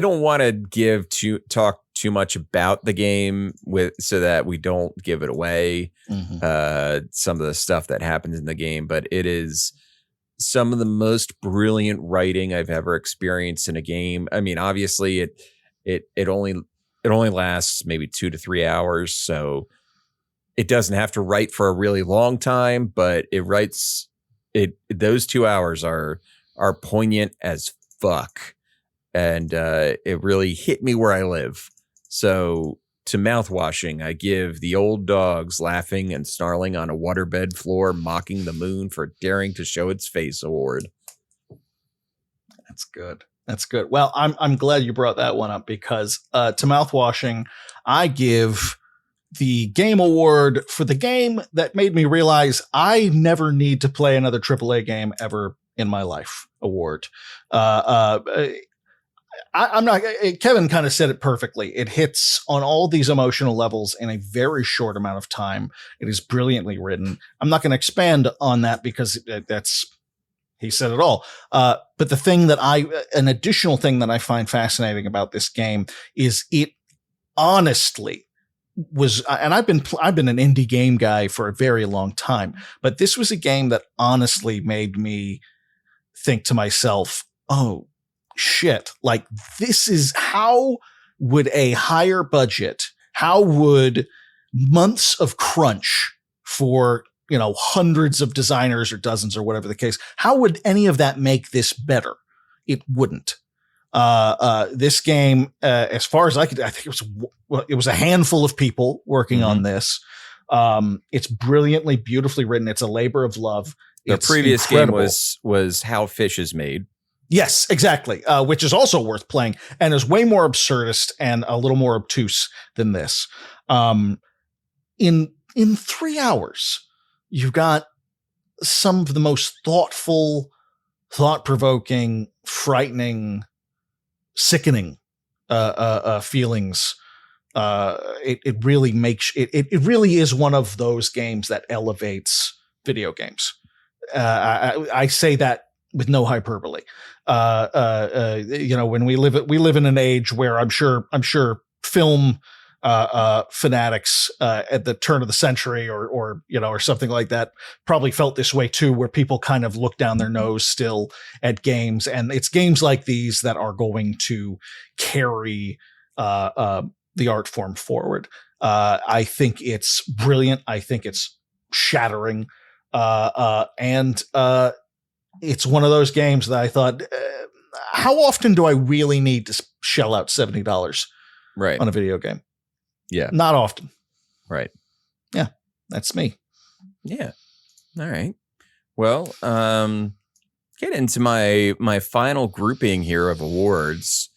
don't want to talk too much about the game so that we don't give it away. Some of the stuff that happens in the game, but it is some of the most brilliant writing I've ever experienced in a game. I mean, obviously it only lasts maybe 2 to 3 hours, so it doesn't have to write for a really long time, but it writes it. Those 2 hours are poignant as fuck. And it really hit me where I live. So to mouthwashing, I give the old dogs laughing and snarling on a waterbed floor, mocking the moon for daring to show its face award. That's good. Well, I'm glad you brought that one up, because to mouthwashing, I give the game award for the game that made me realize I never need to play another AAA game ever in my life award. I'm not. Kevin kind of said it perfectly. It hits on all these emotional levels in a very short amount of time. It is brilliantly written. I'm not going to expand on that because he said it all. But an additional thing that I find fascinating about this game is it honestly was, and I've been an indie game guy for a very long time, but this was a game that honestly made me think to myself, oh, shit, like this is how would a higher budget, how would months of crunch for, hundreds of designers or dozens or whatever the case, how would any of that make this better? It wouldn't. This game, as far as I think it was a handful of people working on this. It's brilliantly, beautifully written. It's a labor of love. The previous incredible game was How Fish is Made. Yes, exactly. Which is also worth playing and is way more absurdist and a little more obtuse than this. In 3 hours, you've got some of the most thoughtful, thought-provoking, frightening, sickening feelings. It really makes it really is one of those games that elevates video games. I say that with no hyperbole. When we live in an age where I'm sure film fanatics at the turn of the century or something like that probably felt this way too, where people kind of look down their nose still at games, and it's games like these that are going to carry the art form forward. I think it's brilliant. I think it's shattering. And it's one of those games that I thought, how often do I really need to shell out $70 on a video game? Yeah. Not often. Right. Yeah. That's me. Yeah. All right. Well, get into my final grouping here of awards.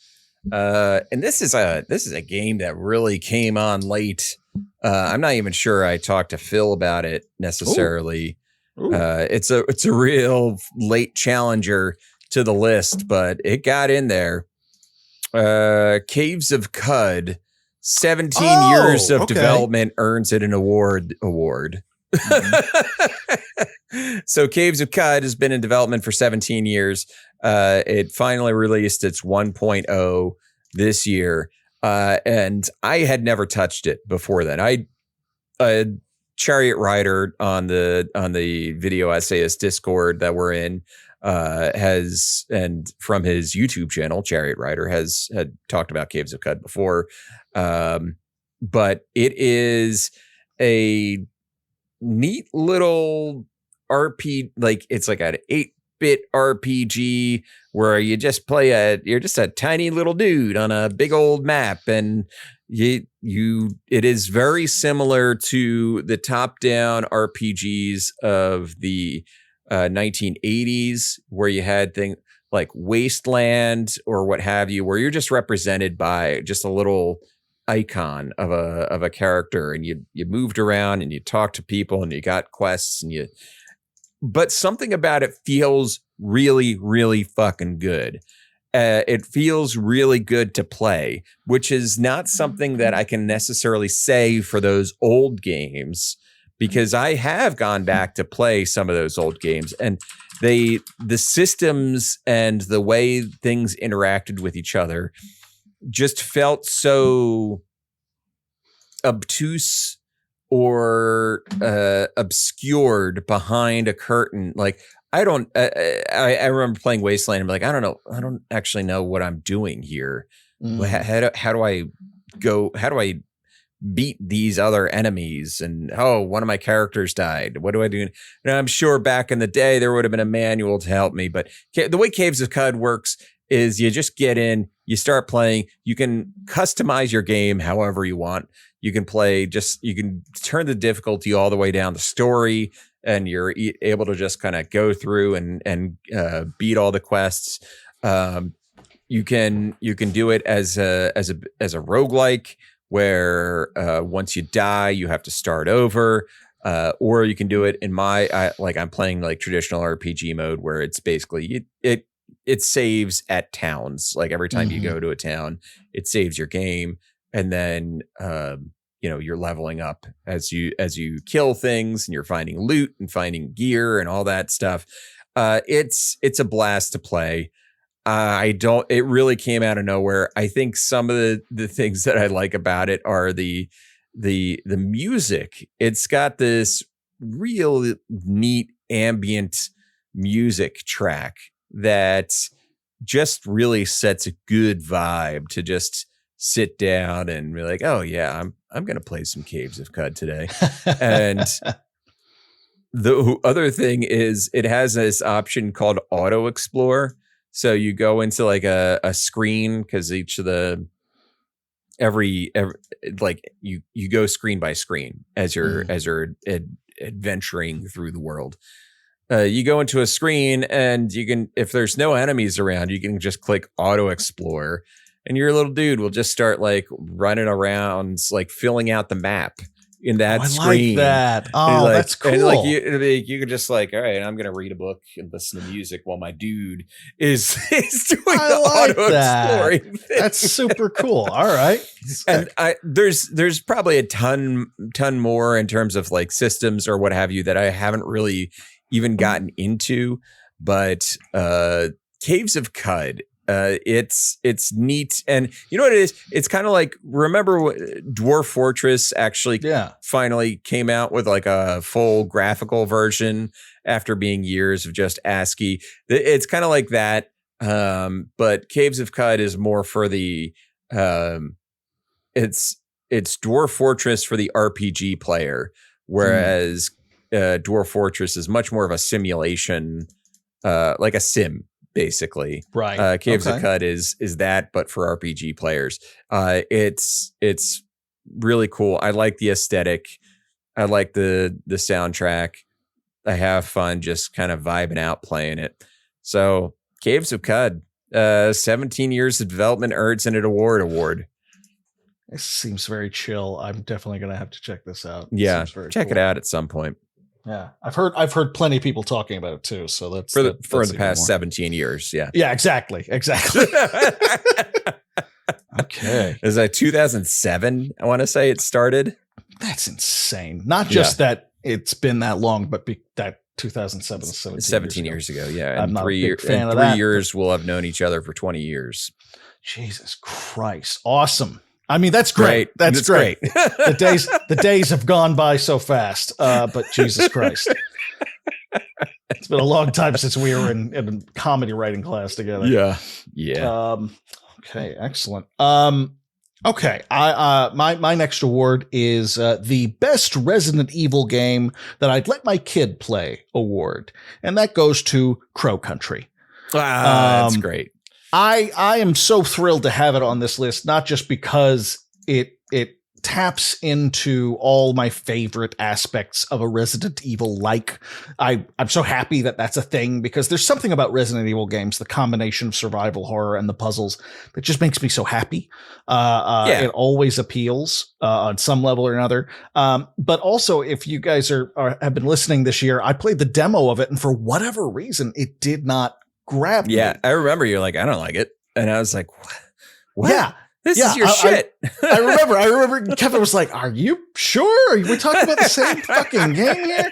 And this is a game that really came on late. I'm not even sure I talked to Phil about it necessarily. It's a real late challenger to the list, but it got in there. Caves of Cud, 17 years of development earns it an award. Mm-hmm. So Caves of Cud has been in development for 17 years. It finally released its 1.0 this year. And I had never touched it before then. Chariot Rider on the video essayist Discord that we're in has, and from his YouTube channel, Chariot Rider had talked about Caves of Cud before. But it is a neat little RP, like it's like an 8-bit RPG where you just you're just a tiny little dude on a big old map, and it is very similar to the top-down RPGs of the 1980s, where you had things like Wasteland or what have you, where you're just represented by just a little icon of a character, and you moved around and you talked to people and you got quests, but something about it feels really, really fucking good. It feels really good to play, which is not something that I can necessarily say for those old games, because I have gone back to play some of those old games, and the systems and the way things interacted with each other just felt so obtuse or obscured behind a curtain. Like, I remember playing Wasteland and be like, I don't actually know what I'm doing here. How do I beat these other enemies? And one of my characters died. What do I do? And I'm sure back in the day there would have been a manual to help me, but the way Caves of Cud works is you just get in, you start playing, you can customize your game however you want. You can you can turn the difficulty all the way down the story, and you're able to just kind of go through and beat all the quests. You can do it as a roguelike, where once you die, you have to start over. Or you can do it in I'm playing like traditional RPG mode, where it's basically it saves at towns. Like every time you go to a town, it saves your game, and then you're leveling up as you kill things, and you're finding loot and finding gear and all that stuff. It's a blast to play. It really came out of nowhere. I think some of the things that I like about it are the music. It's got this real neat ambient music track that just really sets a good vibe to just sit down and be like, oh yeah, I'm going to play some Caves of Cud today. And the other thing is it has this option called Auto Explore. So you go into like a screen, because each of every like you go screen by screen as you're adventuring through the world. You go into a screen, and you can, if there's no enemies around, you can just click Auto Explore, and your little dude will just start like running around, like filling out the map in that screen. I like that. Oh, that's cool. And like you could just like, all right, I'm gonna read a book and listen to music while my dude is doing the auto exploring thing. That's super cool. All right. And there's probably a ton more in terms of like systems or what have you that I haven't really even gotten into, but Caves of Cud, it's neat. And you know what it is? It's kind of like, remember what Dwarf Fortress actually finally came out with like a full graphical version after being years of just ASCII. It's kind of like that. But Caves of Cud is more for the it's Dwarf Fortress for the RPG player, whereas Dwarf Fortress is much more of a simulation, like a sim, basically. Right. Caves of Cud is that, but for RPG players. It's really cool. I like the aesthetic. I like the soundtrack. I have fun just kind of vibing out playing it. So Caves of Cud, 17 years of development earns an award. This seems very chill. I'm definitely going to have to check this out. Yeah, check it out at some point. Yeah, I've heard plenty of people talking about it too. So that's for that's the even past more. 17 years. Yeah. Yeah, exactly. Okay, Is that 2007? I want to say it started. that's insane. Not just that it's been that long, but that 2007 is 17 years ago. Yeah, I'm and not a 3 big fan of 3 that, years we'll have known each other for 20 years. Jesus Christ, awesome. I mean, that's great. That's great. great. the days have gone by so fast. But Jesus Christ. It's been a long time since we were in comedy writing class together. Yeah. Okay, excellent. Okay, my next award is the best Resident Evil game that I'd let my kid play award, and that goes to Crow Country. That's great. I am so thrilled to have it on this list, not just because it taps into all my favorite aspects of a Resident Evil like. I'm so happy that that's a thing, because there's something about Resident Evil games, the combination of survival horror and the puzzles, that just makes me so happy. It always appeals on some level or another. But also, if you guys have been listening this year, I played the demo of it, and for whatever reason, it did not grab me. Yeah, I remember you're like, I don't like it. And I was like, what? Yeah. This is your shit. I remember Kevin was like, are you sure? Are we talking about the same fucking game here?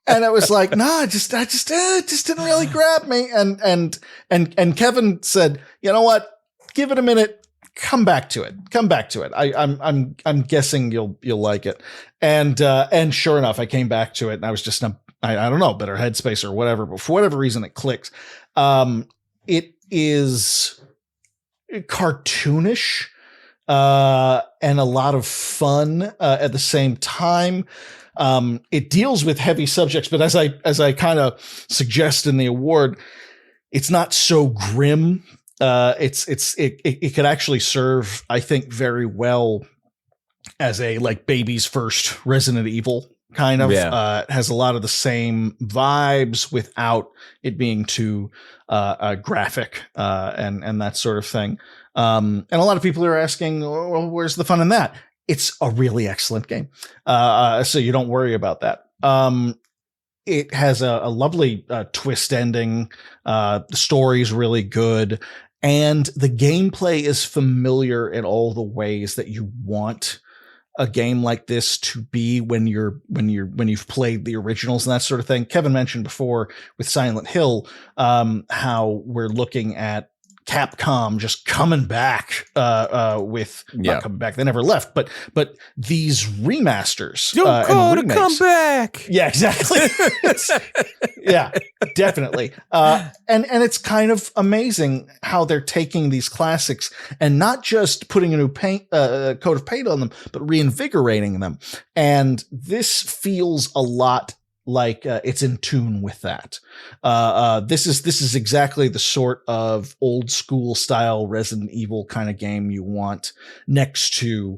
And I was like, nah, it just didn't really grab me. And Kevin said, you know what? Give it a minute. Come back to it. I'm guessing you'll like it. And sure enough, I came back to it, and I was just I don't know, better headspace or whatever, but for whatever reason it clicks. It is cartoonish and a lot of fun at the same time. It deals with heavy subjects, but as I kind of suggest in the award, it's not so grim. It could actually serve, I think, very well as a like baby's first Resident Evil kind of. It has a lot of the same vibes without it being too graphic and that sort of thing. And a lot of people are asking, well, where's the fun in that? It's a really excellent game. So you don't worry about that. It has a lovely twist ending. The story's really good. And the gameplay is familiar in all the ways that you want a game like this to be when you've played the originals and that sort of thing. Kevin mentioned before with Silent Hill, how we're looking at Capcom just coming back not coming back. They never left, but these remasters. Don't call to come back. Yeah, exactly. Yeah, definitely. And it's kind of amazing how they're taking these classics and not just putting a new coat of paint on them, but reinvigorating them. And this feels a lot like it's in tune with that. This is exactly the sort of old school style Resident Evil kind of game you want next to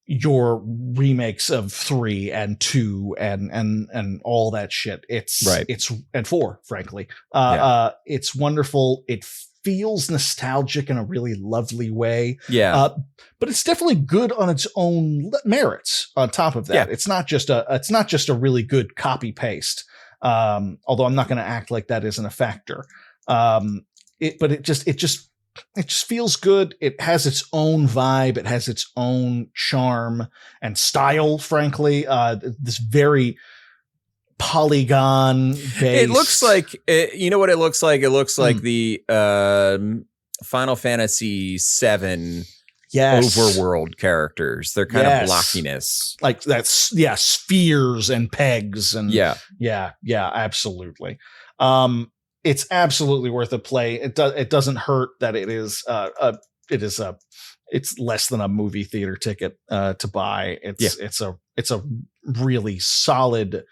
your remakes of 3 and 2 and all that shit. It's and 4, frankly. It's wonderful. It feels nostalgic in a really lovely way. But it's definitely good on its own merits. On top of that, it's not just a really good copy paste. Although I'm not going to act like that isn't a factor. But it just feels good. It has its own vibe. It has its own charm and style. Frankly, this very polygon based. It looks like you know what it looks like. It looks like the Final Fantasy VII overworld characters. They're kind of blockiness, like that's spheres and pegs and absolutely. It's absolutely worth a play. It doesn't hurt that it's less than a movie theater ticket to buy. It's a really solid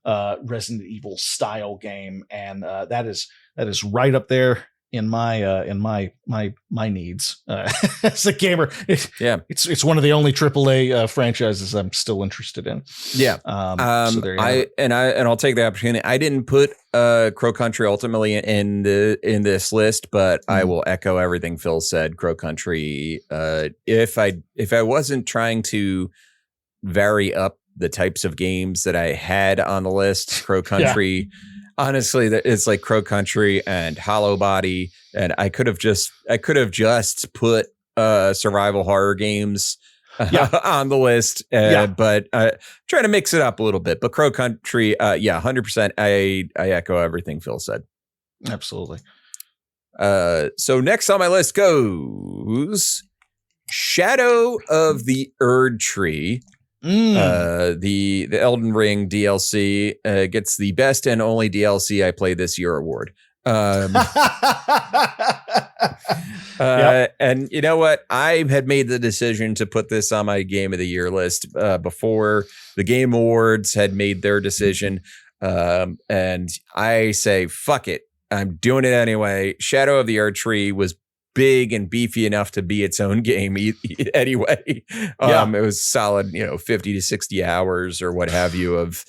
Resident Evil style game, and that is right up there in my needs as a gamer. It's one of the only AAA franchises I'm still interested in. So there you I'll take the opportunity. I didn't put Crow Country ultimately in this list, but I will echo everything Phil said. Crow Country. If I wasn't trying to vary up the types of games that I had on the list. Crow Country, honestly, it's like Crow Country and Hollow Body, and I could have just put survival horror games on the list, but trying to mix it up a little bit. But Crow Country, 100%. I echo everything Phil said. Absolutely. So next on my list goes Shadow of the Erd Tree. The Elden Ring DLC gets the best and only DLC I played this year award. And you know what? I had made the decision to put this on my Game of the Year list before the Game Awards had made their decision. And I say, fuck it. I'm doing it anyway. Shadow of the Erd Tree was big and beefy enough to be its own game anyway. It was solid, 50 to 60 hours or what have you of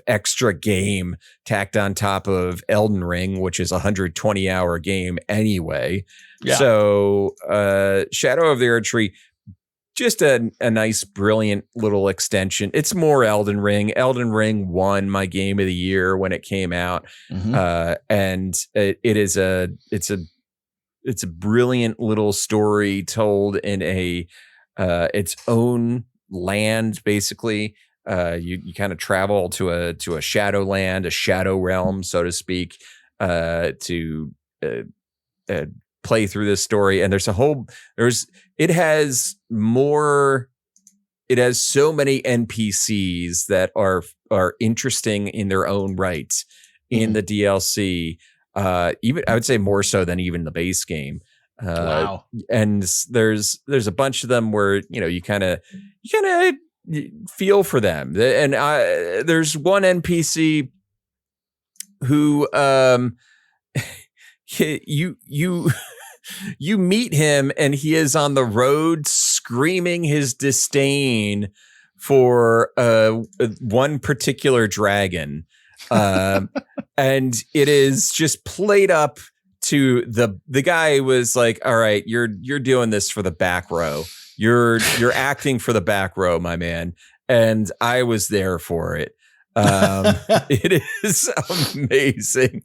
extra game tacked on top of Elden Ring, which is a 120-hour game anyway. Yeah. So Shadow of the Erd Tree, just a nice, brilliant little extension. It's more Elden Ring. Elden Ring won my Game of the Year when it came out. And it's a brilliant little story told in its own land, basically. You kind of travel to a shadow land, a shadow realm, so to speak, to play through this story. And it has so many NPCs that are interesting in their own right in the DLC. Even I would say more so than even the base game. Wow. And there's a bunch of them where, you kind of feel for them. And there's one NPC who you meet him and he is on the road screaming his disdain for one particular dragon. And it is just played up to the guy was like, all right, you're doing this for the back row. You're acting for the back row, my man. And I was there for it. It is amazing.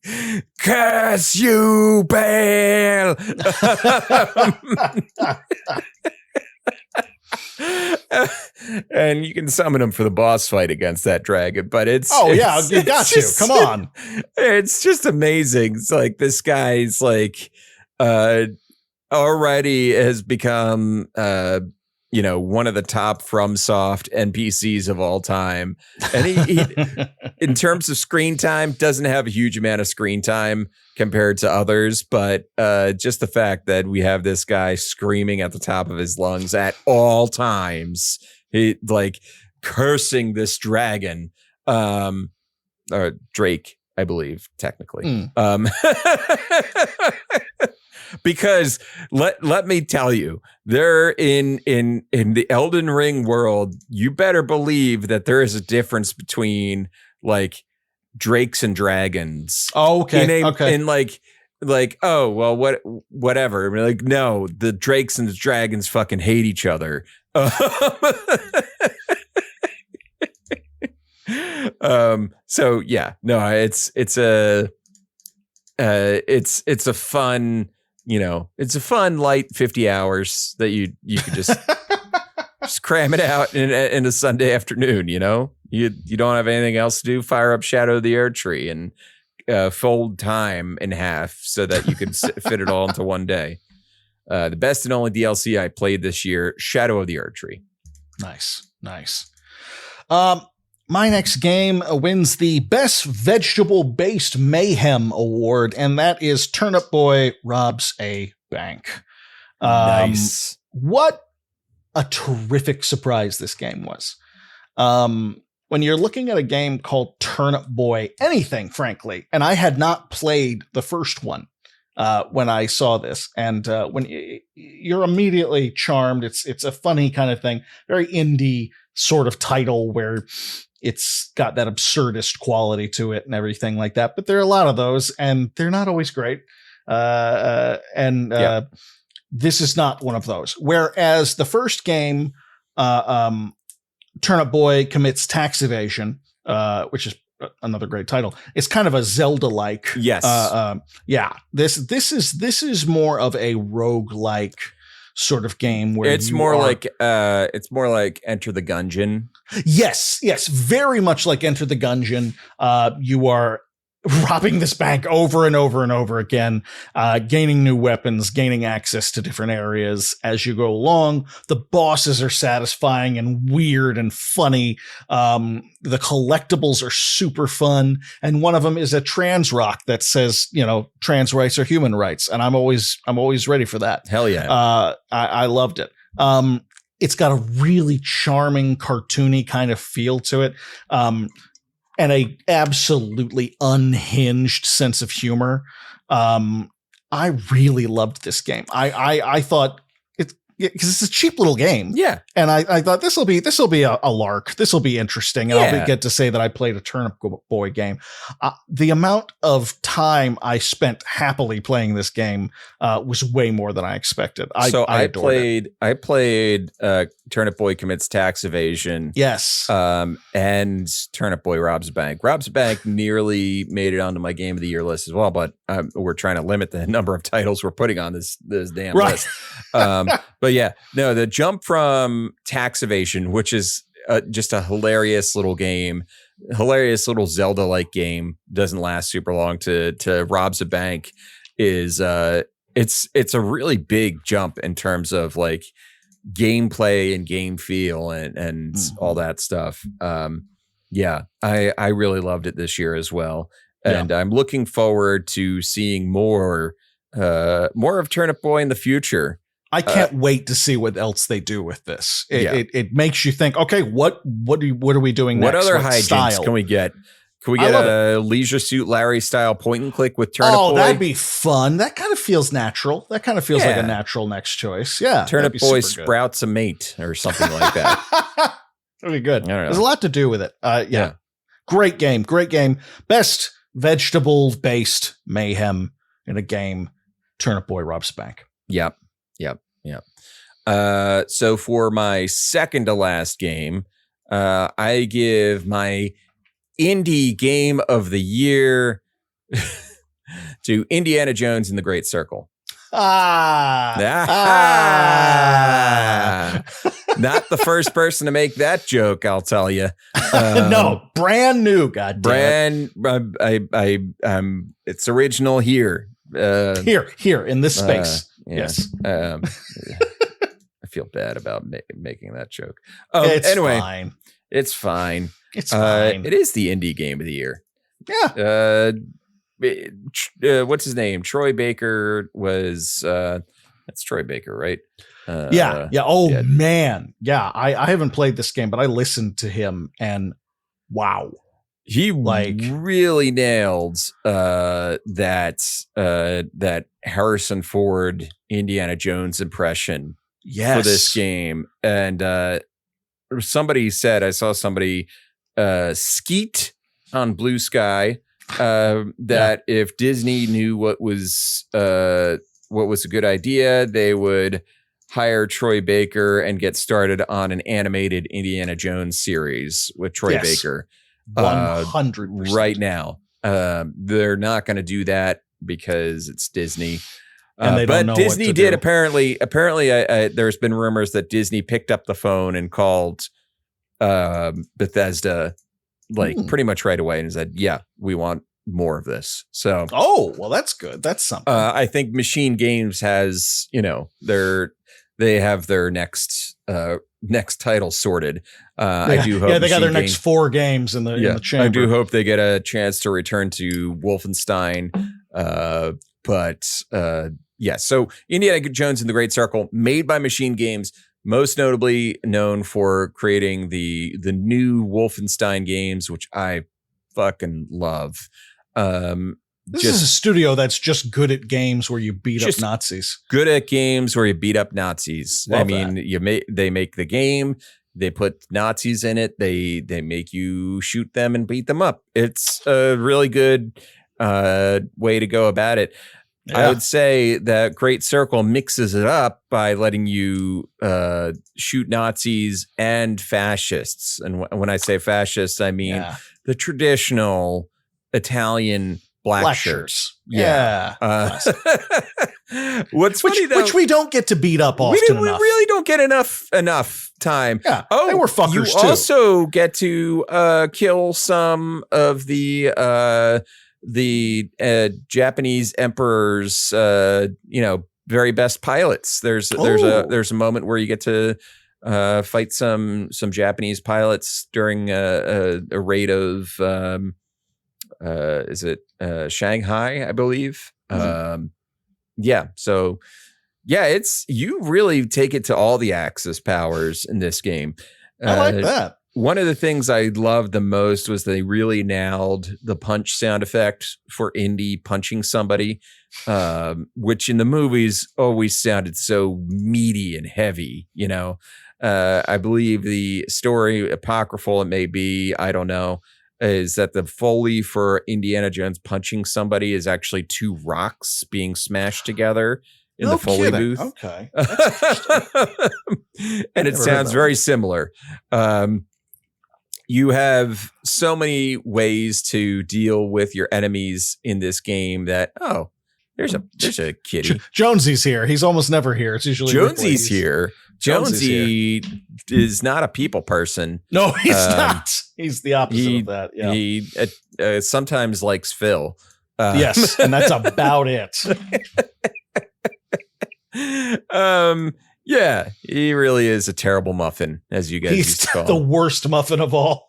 Curse you, Baal! And you can summon him for the boss fight against that dragon, but you got you. Come on. It's just amazing. It's like this guy's like already has become one of the top FromSoft NPCs of all time. And he in terms of screen time, doesn't have a huge amount of screen time compared to others, but just the fact that we have this guy screaming at the top of his lungs at all times, he like cursing this dragon, or Drake, I believe, technically. Because let me tell you, there in the Elden Ring world, you better believe that there is a difference between like drakes and dragons. Oh, okay. And like, oh, well, whatever. I mean, like, no, the drakes and the dragons fucking hate each other. So yeah, no, it's a fun, it's a fun light 50 hours that you could just cram it out in a Sunday afternoon. You don't have anything else to do. Fire up Shadow of the Erd Tree and fold time in half so that you can fit it all into one day. The best and only DLC I played this year, Shadow of the Erd Tree. Nice. My next game wins the Best Vegetable-Based Mayhem Award, and that is Turnip Boy Robs a Bank. Nice. What a terrific surprise this game was. When you're looking at a game called Turnip Boy, anything, frankly, and I had not played the first one when I saw this, and when you're immediately charmed, it's a funny kind of thing, very indie sort of title where it's got that absurdist quality to it and everything like that. But there are a lot of those, and they're not always great. This is not one of those. Whereas the first game Turnip Boy Commits Tax Evasion, which is another great title. It's kind of a Zelda-like. Yes. Yeah. This is more of a roguelike sort of game where it's more like Enter the Gungeon. Yes, very much like Enter the Gungeon. You are robbing this bank over and over and over again, gaining new weapons, gaining access to different areas as you go along. The bosses are satisfying and weird and funny. The collectibles are super fun, and one of them is a trans rock that says, trans rights are human rights, and I'm always ready for that. Hell yeah! I loved it. It's got a really charming, cartoony kind of feel to it. And a absolutely unhinged sense of humor. I really loved this game. I thought because it's a cheap little game. Yeah. And I thought this will be a lark. This will be interesting. And I'll get to say that I played a Turnip Boy game. The amount of time I spent happily playing this game was way more than I expected. I played Turnip Boy Commits Tax Evasion. Yes. And Turnip Boy Robs a Bank. Robs a Bank nearly made it onto my Game of the Year list as well, but we're trying to limit the number of titles we're putting on this damn list. But yeah, no, the jump from Tax Evasion, which is just a hilarious little game, hilarious little Zelda-like game, doesn't last super long, to Robs a Bank is it's a really big jump in terms of like gameplay and game feel and all that stuff. Yeah, I really loved it this year as well, and I'm looking forward to seeing more of Turnip Boy in the future. I can't wait to see what else they do with this. It makes you think, okay, what are we doing next? What other hijinks can we get? Can we get a Leisure Suit Larry style point and click with Turnip Boy? Oh, that'd be fun. That kind of feels natural. That kind of feels like a natural next choice. Yeah. Turnip Boy sprouts a mate or something like that. That'd be good. There's a lot to do with it. Yeah. Great game. Best vegetable-based mayhem in a game. Turnip Boy Robs a Bank. Yep. So for my second to last game, I give my indie game of the year to Indiana Jones and the Great Circle. Not the first person to make that joke, I'll tell you. No, brand new. It's original here. Here in this space. Yes. I feel bad about making that joke. It's anyway, fine. It's fine. It's fine. It is the indie game of the year. Yeah. What's his name? Troy Baker was. That's Troy Baker, right? Yeah. Oh man. Yeah. I haven't played this game, but I listened to him, and wow. He really nailed that Harrison Ford Indiana Jones impression for this game. And somebody said, I saw somebody skeet on Blue Sky that if Disney knew what was a good idea, they would hire Troy Baker and get started on an animated Indiana Jones series with Troy Baker. 100% right now. They're not going to do that because it's Disney. And they don't know Disney what to did do. apparently there's been rumors that Disney picked up the phone and called Bethesda pretty much right away and said, yeah, we want more of this. So well, that's good. That's something. I think Machine Games has, they have their next title sorted. I do hope. Yeah, they got their next 4 games in the chamber. I do hope they get a chance to return to Wolfenstein. So Indiana Jones and the Great Circle, made by Machine Games, most notably known for creating the new Wolfenstein games, which I fucking love. This is a studio that's just good at games where you beat up Nazis. Good at games where you beat up Nazis. Love they make the game, they put Nazis in it, they make you shoot them and beat them up. It's a really good way to go about it. I would say that Great Circle mixes it up by letting you shoot Nazis and fascists. And when I say fascists, I mean the traditional Italian black shirts. Yeah. What's funny though, which we don't get to beat up often we enough. really don't get enough time. Yeah. Oh, they were fuckers you too. Also get to kill some of the Japanese emperor's very best pilots. There's a moment where you get to fight some Japanese pilots during a raid of is it Shanghai, I believe. So it's, you really take it to all the Axis powers in this game. I like that. One of the things I loved the most was they really nailed the punch sound effect for Indy punching somebody, which in the movies always sounded so meaty and heavy, I believe the story, apocryphal it may be, I don't know, is that the Foley for Indiana Jones punching somebody is actually two rocks being smashed together in the Foley booth. Okay. And it sounds very similar. You have so many ways to deal with your enemies in this game that, there's a kitty. Jonesy's here. He's almost never here. It's usually Jonesy's here. Jonesy is not a people person. No, he's not. He's the opposite of that. Yeah. He sometimes likes Phil. Yes, and that's about it. Yeah, he really is a terrible muffin, as you guys used to call him. The worst muffin of all.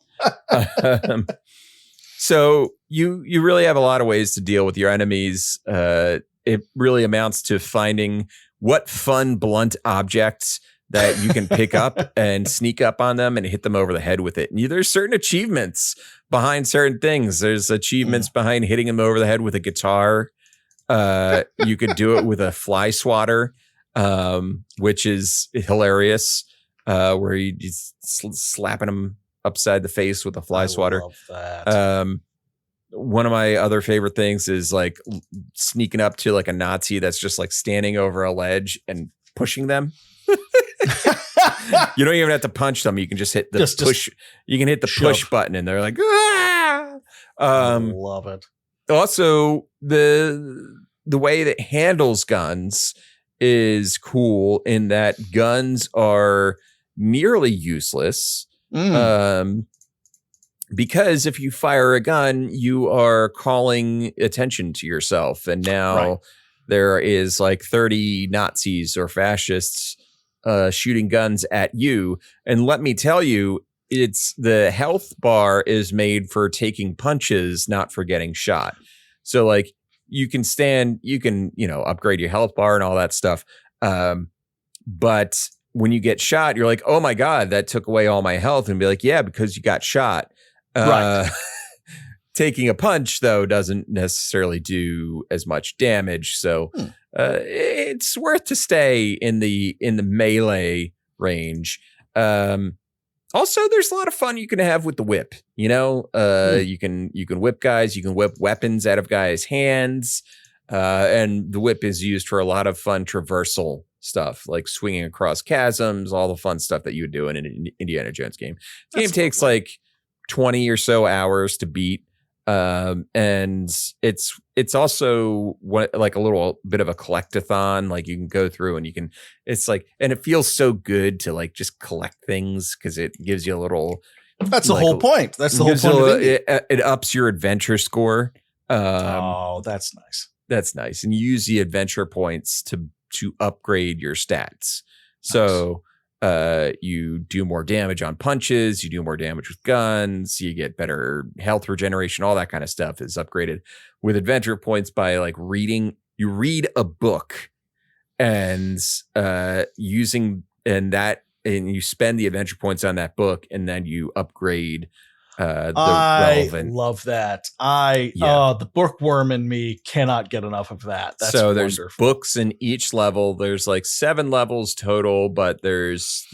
So you really have a lot of ways to deal with your enemies. It really amounts to finding what fun blunt objects that you can pick up and sneak up on them and hit them over the head with it. And there's certain achievements behind certain things. There's achievements behind hitting them over the head with a guitar. You could do it with a fly swatter, which is hilarious, where you just slapping them upside the face with a fly swatter. Love that. One of my other favorite things is like sneaking up to like a Nazi that's just like standing over a ledge and pushing them. You don't even have to punch them. You can just hit the push. You can hit the push button and they're like, ah! I love it. Also, the way that handles guns is cool in that guns are nearly useless. Because if you fire a gun, you are calling attention to yourself. And now there is like 30 Nazis or fascists shooting guns at you. And let me tell you, it's the health bar is made for taking punches, not for getting shot. So like you can upgrade your health bar and all that stuff. But when you get shot, you're like, oh my God, that took away all my health. And be like, yeah, because you got shot. Taking a punch, though, doesn't necessarily do as much damage. So it's worth to stay in the melee range. Also, there's a lot of fun you can have with the whip. You can whip guys, you can whip weapons out of guys' hands. And the whip is used for a lot of fun traversal stuff, like swinging across chasms, all the fun stuff that you would do in an Indiana Jones game. The game takes like 20 or so hours to beat. And it's also like a little bit of a collectathon. Like you can go through and and it feels so good to like just collect things because it gives you a little. That's the whole point. That's the whole point. It ups your adventure score. That's nice. That's nice. And you use the adventure points to upgrade your stats. So you do more damage on punches, you do more damage with guns, you get better health regeneration, all that kind of stuff is upgraded with adventure points by like read a book and and you spend the adventure points on that book and then you upgrade I love that. The bookworm in me cannot get enough of that. That's so wonderful. There's books in each level. There's like 7 levels total, but there's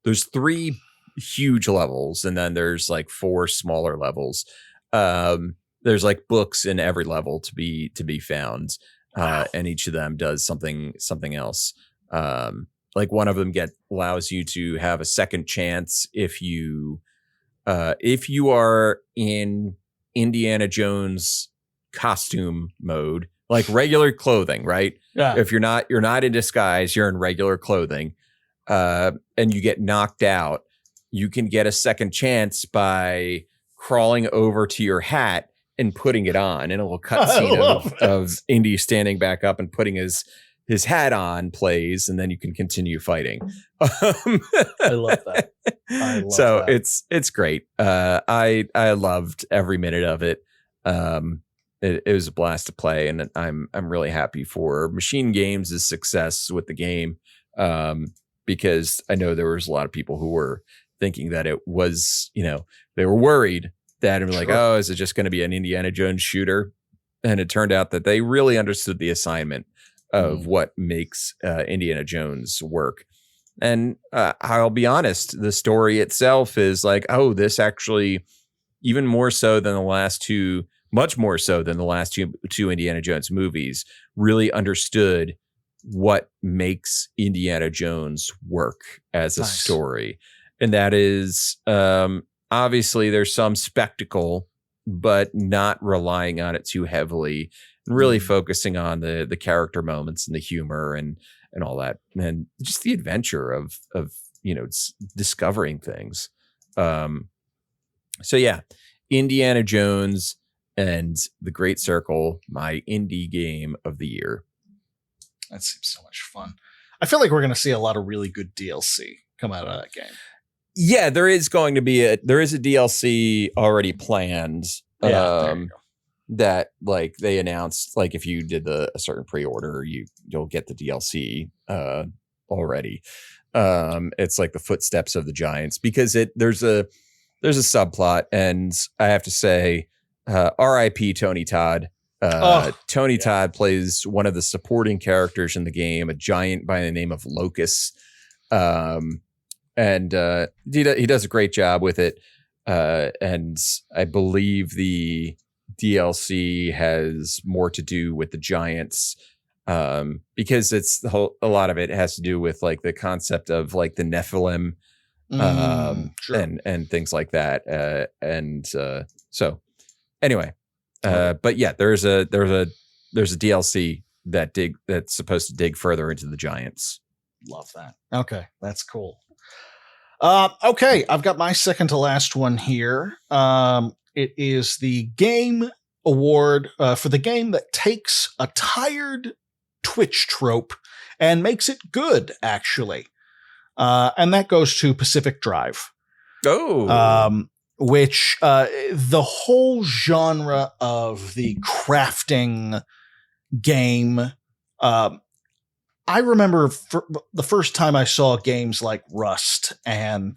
3 huge levels and then there's like 4 smaller levels. There's like books in every level to be found. and each of them does something else. Like one of them allows you to have a second chance if you are in Indiana Jones costume mode, like regular clothing, right? Yeah. If you're not in disguise, you're in regular clothing, and you get knocked out, you can get a second chance by crawling over to your hat and putting it on, and a little cutscene of Indy standing back up and putting his hat on plays, and then you can continue fighting. I love that. So it's great. I loved every minute of it. It was a blast to play, and I'm really happy for Machine Games' success with the game, because I know there was a lot of people who were thinking that it was, they were worried that it was like, oh, is it just going to be an Indiana Jones shooter? And it turned out that they really understood the assignment of what makes Indiana Jones work. And I'll be honest, the story itself is like, oh, this actually, even more so than the last two, much more so than the last two Indiana Jones movies, really understood what makes Indiana Jones work as a story. And that is, obviously there's some spectacle, but not relying on it too heavily, and really focusing on the character moments and the humor and all that, and just the adventure of discovering things. So yeah, Indiana Jones and the Great Circle, my indie game of the year. That seems so much fun. I feel like we're going to see a lot of really good DLC come out of that game. Yeah, there is going to be a DLC already planned. That like they announced, like if you did a certain pre-order, you'll get the DLC already. It's like the Footsteps of the Giants, because there's a subplot, and I have to say, R.I.P. Tony Todd. Tony Todd plays one of the supporting characters in the game, a giant by the name of Locus. And he does a great job with it. And I believe the DLC has more to do with the giants, because a lot of it has to do with like the concept of like the Nephilim, and things like that. So anyway, but yeah, there's a DLC that's supposed to dig further into the giants. Love that. Okay, that's cool. Okay, I've got my second to last one here. It is the Game Award for the game that takes a tired Twitch trope and makes it good, actually. And that goes to Pacific Drive. Oh. Which the whole genre of the crafting game, I remember the first time I saw games like Rust and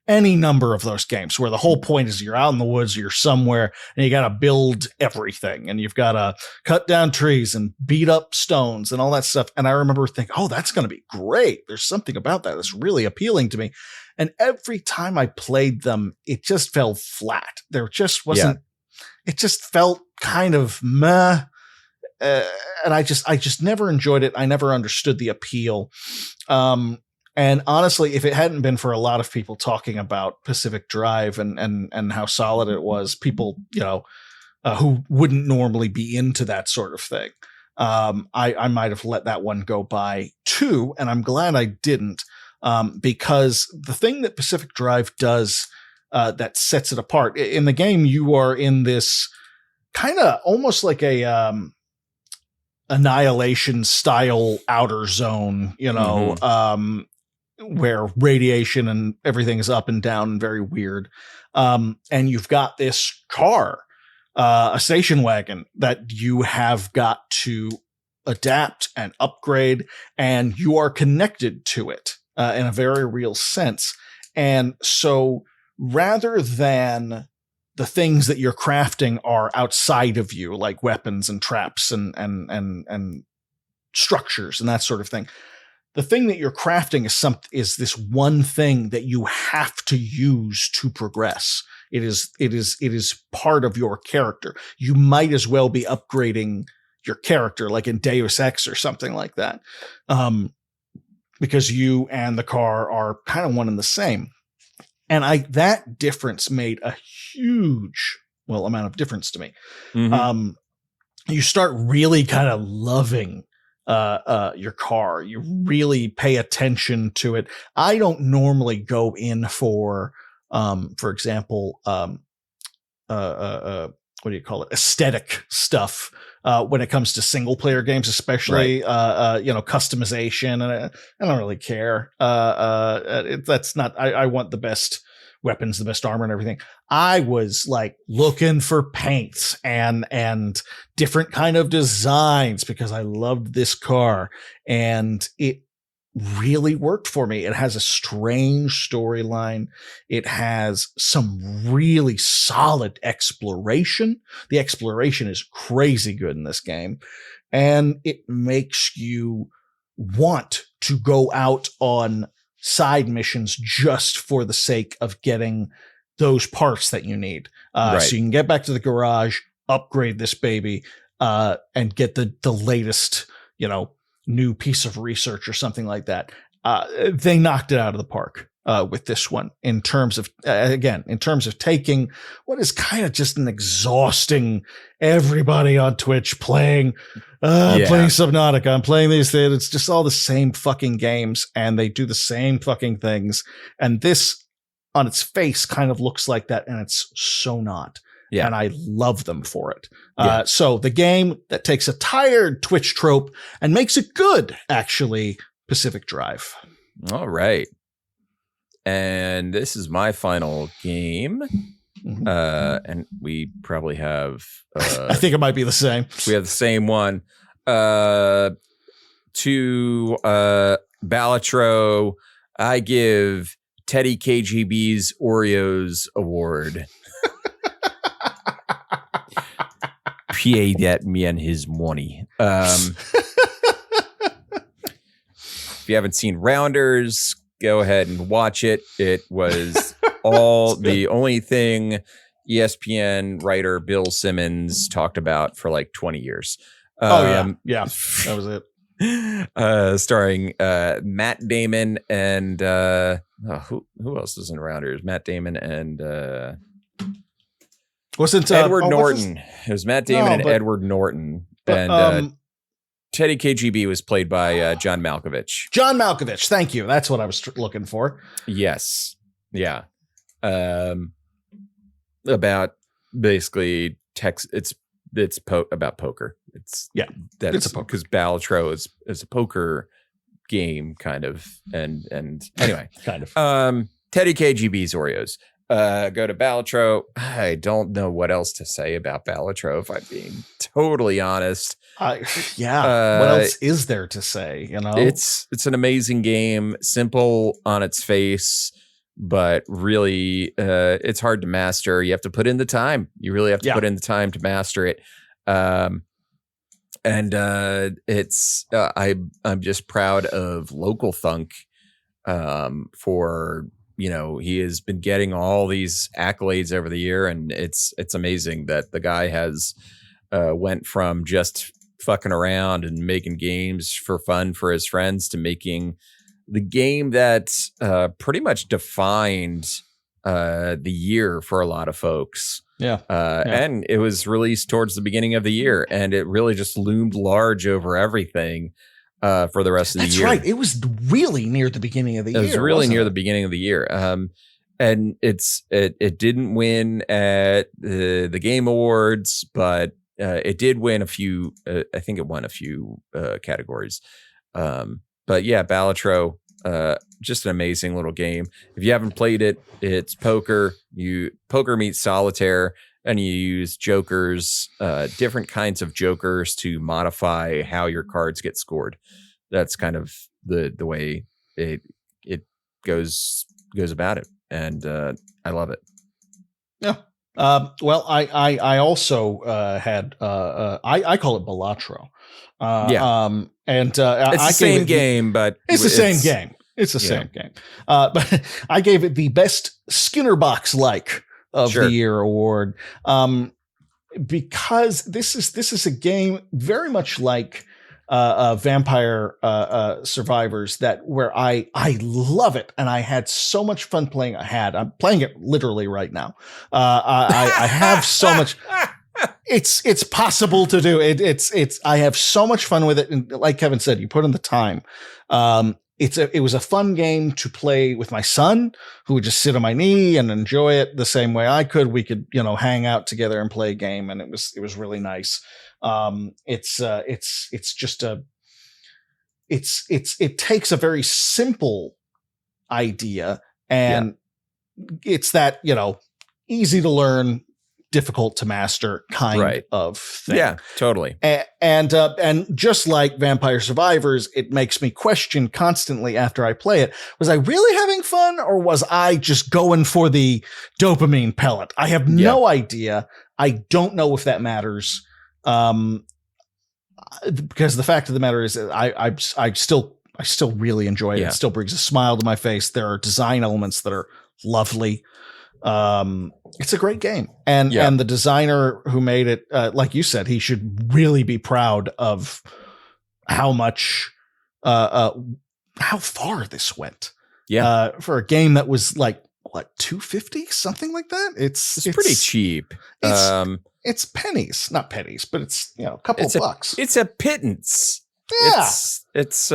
any number of those games where the whole point is you're out in the woods, you're somewhere, and you got to build everything, and you've got to cut down trees and beat up stones and all that stuff. And I remember thinking, oh, that's going to be great. There's something about that that's really appealing to me. And every time I played them, it just fell flat. There just wasn't, it just felt kind of meh. And I just never enjoyed it. I never understood the appeal. And honestly, if it hadn't been for a lot of people talking about Pacific Drive and how solid it was, people, who wouldn't normally be into that sort of thing, I might have let that one go by too. And I'm glad I didn't, because the thing that Pacific Drive does that sets it apart in the game, you are in this kind of almost like a Annihilation style outer zone, where radiation and everything is up and down and very weird. And you've got this car, a station wagon that you have got to adapt and upgrade, and you are connected to it in a very real sense. And so rather than the things that you're crafting are outside of you, like weapons and traps and structures and that sort of thing, the thing that you're crafting is this one thing that you have to use to progress. It is part of your character. You might as well be upgrading your character, like in Deus Ex or something like that, because you and the car are kind of one and the same. And that difference made a huge, amount of difference to me. Mhm. You start really kind of loving your car. You really pay attention to it. I don't normally go in for example, what do you call it? Aesthetic stuff when it comes to single player games, especially customization. And I don't really care. That's not. I want the best weapons, the best armor, and everything. I was like looking for paints and different kind of designs because I loved this car, and it really worked for me. It has a strange storyline. It has some really solid exploration. The exploration is crazy good in this game, and it makes you want to go out on side missions just for the sake of getting those parts that you need. Right. So you can get back to the garage, upgrade this baby, and get the latest, new piece of research or something like that. They knocked it out of the park with this one in terms of, taking what is kind of just an exhausting, everybody on Twitch playing Subnautica. I'm playing these things. It's just all the same fucking games, and they do the same fucking things. And this on its face kind of looks like that, and it's so not. Yeah. And I love them for it. Yeah. So the game that takes a tired Twitch trope and makes it good, actually, Pacific Drive. All right. And this is my final game. Mm-hmm. And we probably have... I think it might be the same. We have the same one. To Balatro, I give Teddy KGB's Oreos Award. Pay that man his money. If you haven't seen Rounders, go ahead and watch it. It was the only thing ESPN writer Bill Simmons talked about for like 20 years. Yeah, that was it. Starring Matt Damon and who else is in Rounders? Matt Damon and wasn't Edward Norton. It was Matt Damon and Edward Norton. And Teddy KGB was played by John Malkovich. John Malkovich. Thank you. That's what I was looking for. Yes. Yeah. About basically text. It's about poker. It's because Balatro is a poker game kind of. And anyway, kind of. Teddy KGB's Oreos. Go to Balatro. I don't know what else to say about Balatro, if I'm being totally honest. What else is there to say? It's an amazing game, simple on its face, but really, it's hard to master. You have to put in the time. You really have to put in the time to master it. I'm just proud of Local Thunk for. He has been getting all these accolades over the year, and it's amazing that the guy has went from just fucking around and making games for fun for his friends to making the game that pretty much defined the year for a lot of folks. And it was released towards the beginning of the year, and it really just loomed large over everything. For the rest of the year. That's right. It was really near the beginning of the year. It was really near the beginning of the year. And it didn't win at the Game Awards, but it did win a few. I think it won a few categories. But yeah, Balatro, just an amazing little game. If you haven't played it, it's poker. Poker meets solitaire. And you use jokers, different kinds of jokers to modify how your cards get scored. That's kind of the way it goes about it, and I love it. Yeah. Well, I also had I call it Balatro. And it's the same game, but it's the same game. It's the same game. But I gave it the best Skinner box like of the year award. because this is a game very much like Vampire Survivors, where I love it, and I had so much fun playing. I'm playing it literally right now. I have so much. It's possible to do it. I have so much fun with it, and like Kevin said, you put in the time. It was a fun game to play with my son, who would just sit on my knee and enjoy it the same way I could. We could, hang out together and play a game, and it was really nice. It takes a very simple idea, and it's that, easy to learn, difficult to master kind of thing. Yeah, totally. And just like Vampire Survivors, it makes me question constantly after I play it, was I really having fun, or was I just going for the dopamine pellet? I have no idea. I don't know if that matters. Because the fact of the matter is that I still really enjoy it. It still brings a smile to my face. There are design elements that are lovely. It's a great game, and the designer who made it, like you said, he should really be proud of how much, how far this went. For a game that was like what, $250, something like that. It's pretty cheap. It's pennies, not pennies, but it's a couple of bucks. It's a pittance. Yeah, it's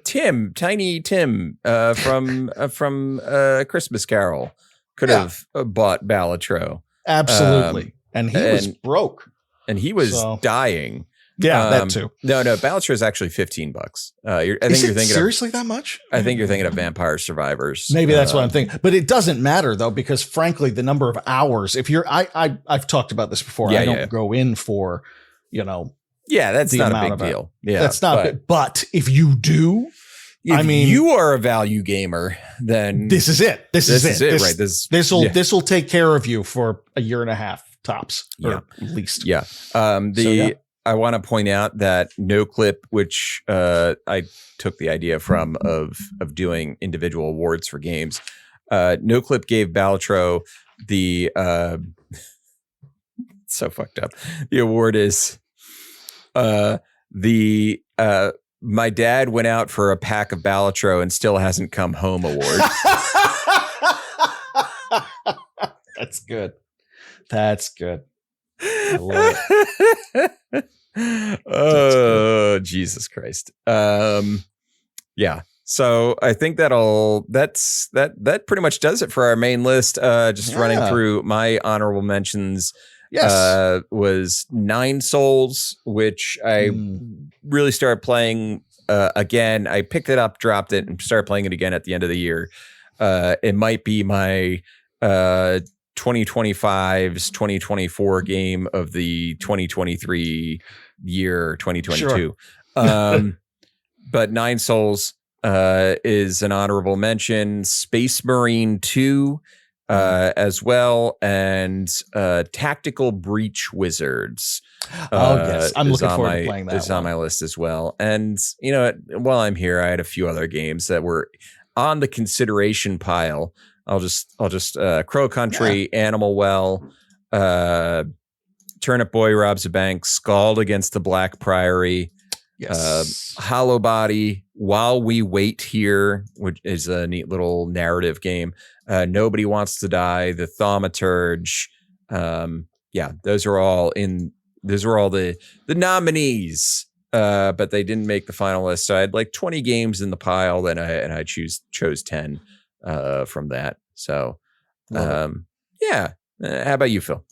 Tim, Tiny Tim, from Christmas Carol could have bought Balatro. Absolutely. And he was broke. And he was dying. Yeah, that too. No, Balatro is actually $15. I think you're thinking seriously that much? I think you're thinking of Vampire Survivors. Maybe that's what I'm thinking. But it doesn't matter though, because frankly, the number of hours, if you're I've talked about this before. I don't go in for, that's not a big deal. Yeah. That's not but if you do, if you are a value gamer, then this is it. This is it. Right. This will take care of you for a year and a half tops, or at least. Yeah. I want to point out that NoClip, which I took the idea from of doing individual awards for games. NoClip gave Balatro the so fucked up. The award is my dad went out for a pack of Balatro and still hasn't come home award. That's good. That's good. I love it. Oh, Jesus Christ. Yeah. So I think that pretty much does it for our main list. Just running through my honorable mentions. Yes. Was Nine Souls, which I really started playing again. I picked it up, dropped it, and started playing it again at the end of the year. It might be my 2025's 2024 game of the 2023 year, 2022. Sure. But Nine Souls is an honorable mention. Space Marine 2 as well, and Tactical Breach Wizards. Yes, I'm looking forward to playing that. Is on my list as well. And while I'm here, I had a few other games that were on the consideration pile. I'll just Crow Country, Animal Well, Turnip Boy Robs a Bank, Scald Against the Black Priory, Hollow Body, While We Wait Here, which is a neat little narrative game. Nobody Wants to Die, The Thaumaturge. Those are all the nominees. But they didn't make the final list. So I had like 20 games in the pile, and I chose 10 from that. So how about you, Phil?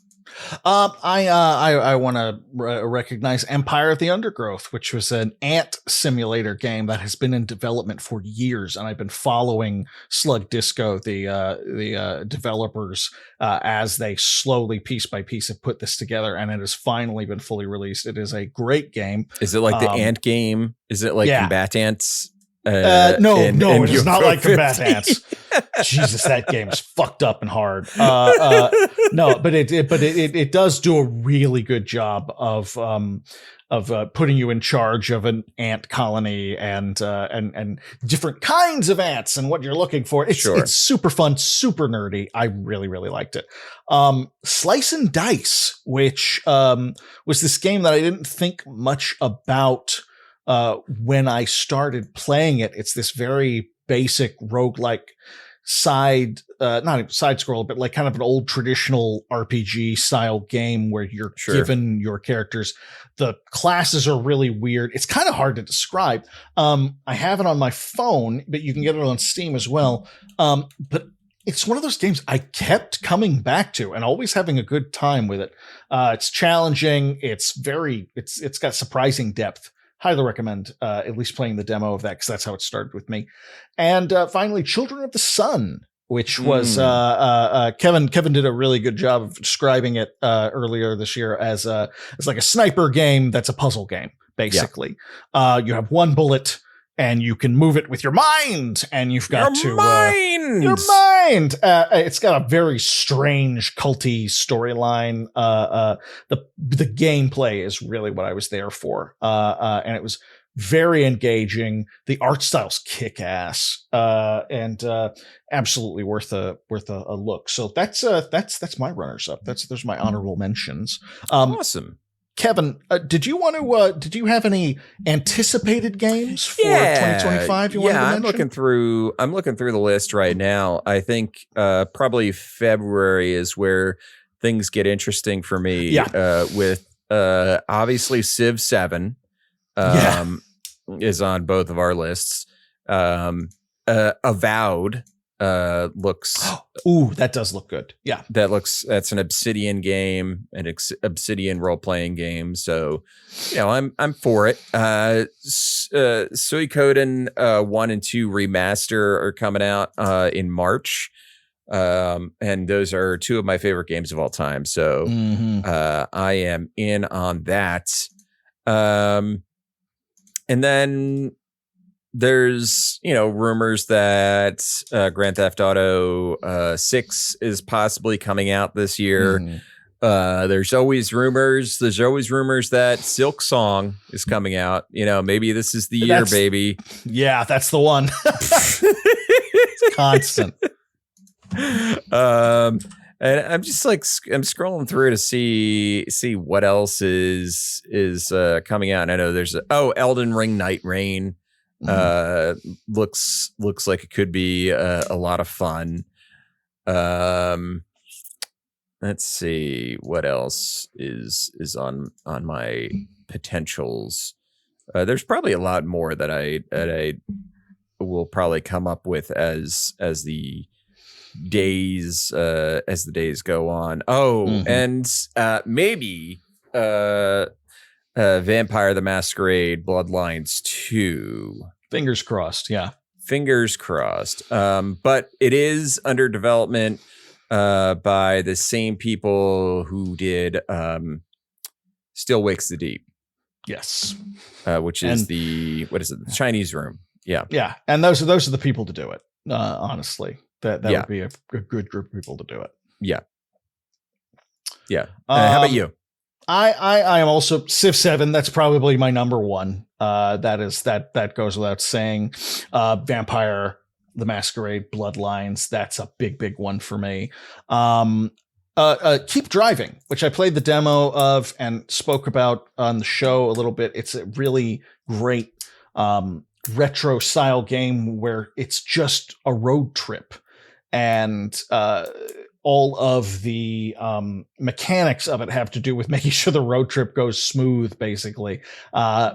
I want to recognize Empire of the Undergrowth, which was an ant simulator game that has been in development for years, and I've been following Slug Disco, the developers, as they slowly, piece by piece, have put this together, and it has finally been fully released. It is a great game. Is it like the ant game? Is it like Combat Ants? No, it is not like Combat Ants. Jesus, that game's fucked up and hard. No, but it does do a really good job of putting you in charge of an ant colony and different kinds of ants and what you're looking for. It's super fun, super nerdy. I really, really liked it. Slice and Dice, which was this game that I didn't think much about when I started playing it. It's this very basic roguelike not even side scroll, but like kind of an old traditional RPG style game where you're given your characters. The classes are really weird. It's kind of hard to describe. I have it on my phone, but you can get it on Steam as well. But it's one of those games I kept coming back to and always having a good time with it. It's challenging. It's got surprising depth. Highly recommend at least playing the demo of that, because that's how it started with me. And finally, Children of the Sun, which was Kevin did a really good job of describing it earlier this year as like a sniper game that's a puzzle game, basically. Yeah. You have one bullet and you can move it with your mind, and you've got your mind. It's got a very strange culty storyline. The gameplay is really what I was there for. And it was very engaging. The art style's kick ass, and absolutely worth a look. So that's my runners up. There's my honorable mentions. Awesome. Kevin, did you have any anticipated games for 2025 you wanted to mention? I'm looking through the list right now. I think probably February is where things get interesting for me. Yeah. With obviously Civ 7 is on both of our lists. Avowed looks that does look good. Yeah, that's an Obsidian game, an Obsidian role-playing game, so I'm for it. Suikoden 1 and 2 remaster are coming out in March, and those are two of my favorite games of all time, so I am in on that. And then there's, rumors that Grand Theft Auto 6 is possibly coming out this year. There's always rumors that Silk Song is coming out. Maybe this is the year, baby. Yeah, that's the one. It's constant. And I'm just like, I'm scrolling through to see what else is coming out. And I know there's Elden Ring Night Rain. Looks like it could be a lot of fun. Let's see what else is on my potentials. There's probably a lot more that I will probably come up with as the days go on. And maybe Vampire the Masquerade Bloodlines 2. Fingers crossed. Yeah. Fingers crossed. But it is under development by the same people who did Still Wakes the Deep. Yes. Which is the Chinese Room. Yeah. Yeah. And those are the people to do it. Honestly. That would be a good group of people to do it. Yeah. Yeah. How about you? I am also Civ 7. That's probably my number one. That goes without saying. Vampire the Masquerade Bloodlines. That's a big one for me. Keep Driving, which I played the demo of and spoke about on the show a little bit. It's a really great retro style game where it's just a road trip, and all of the mechanics of it have to do with making sure the road trip goes smooth, basically,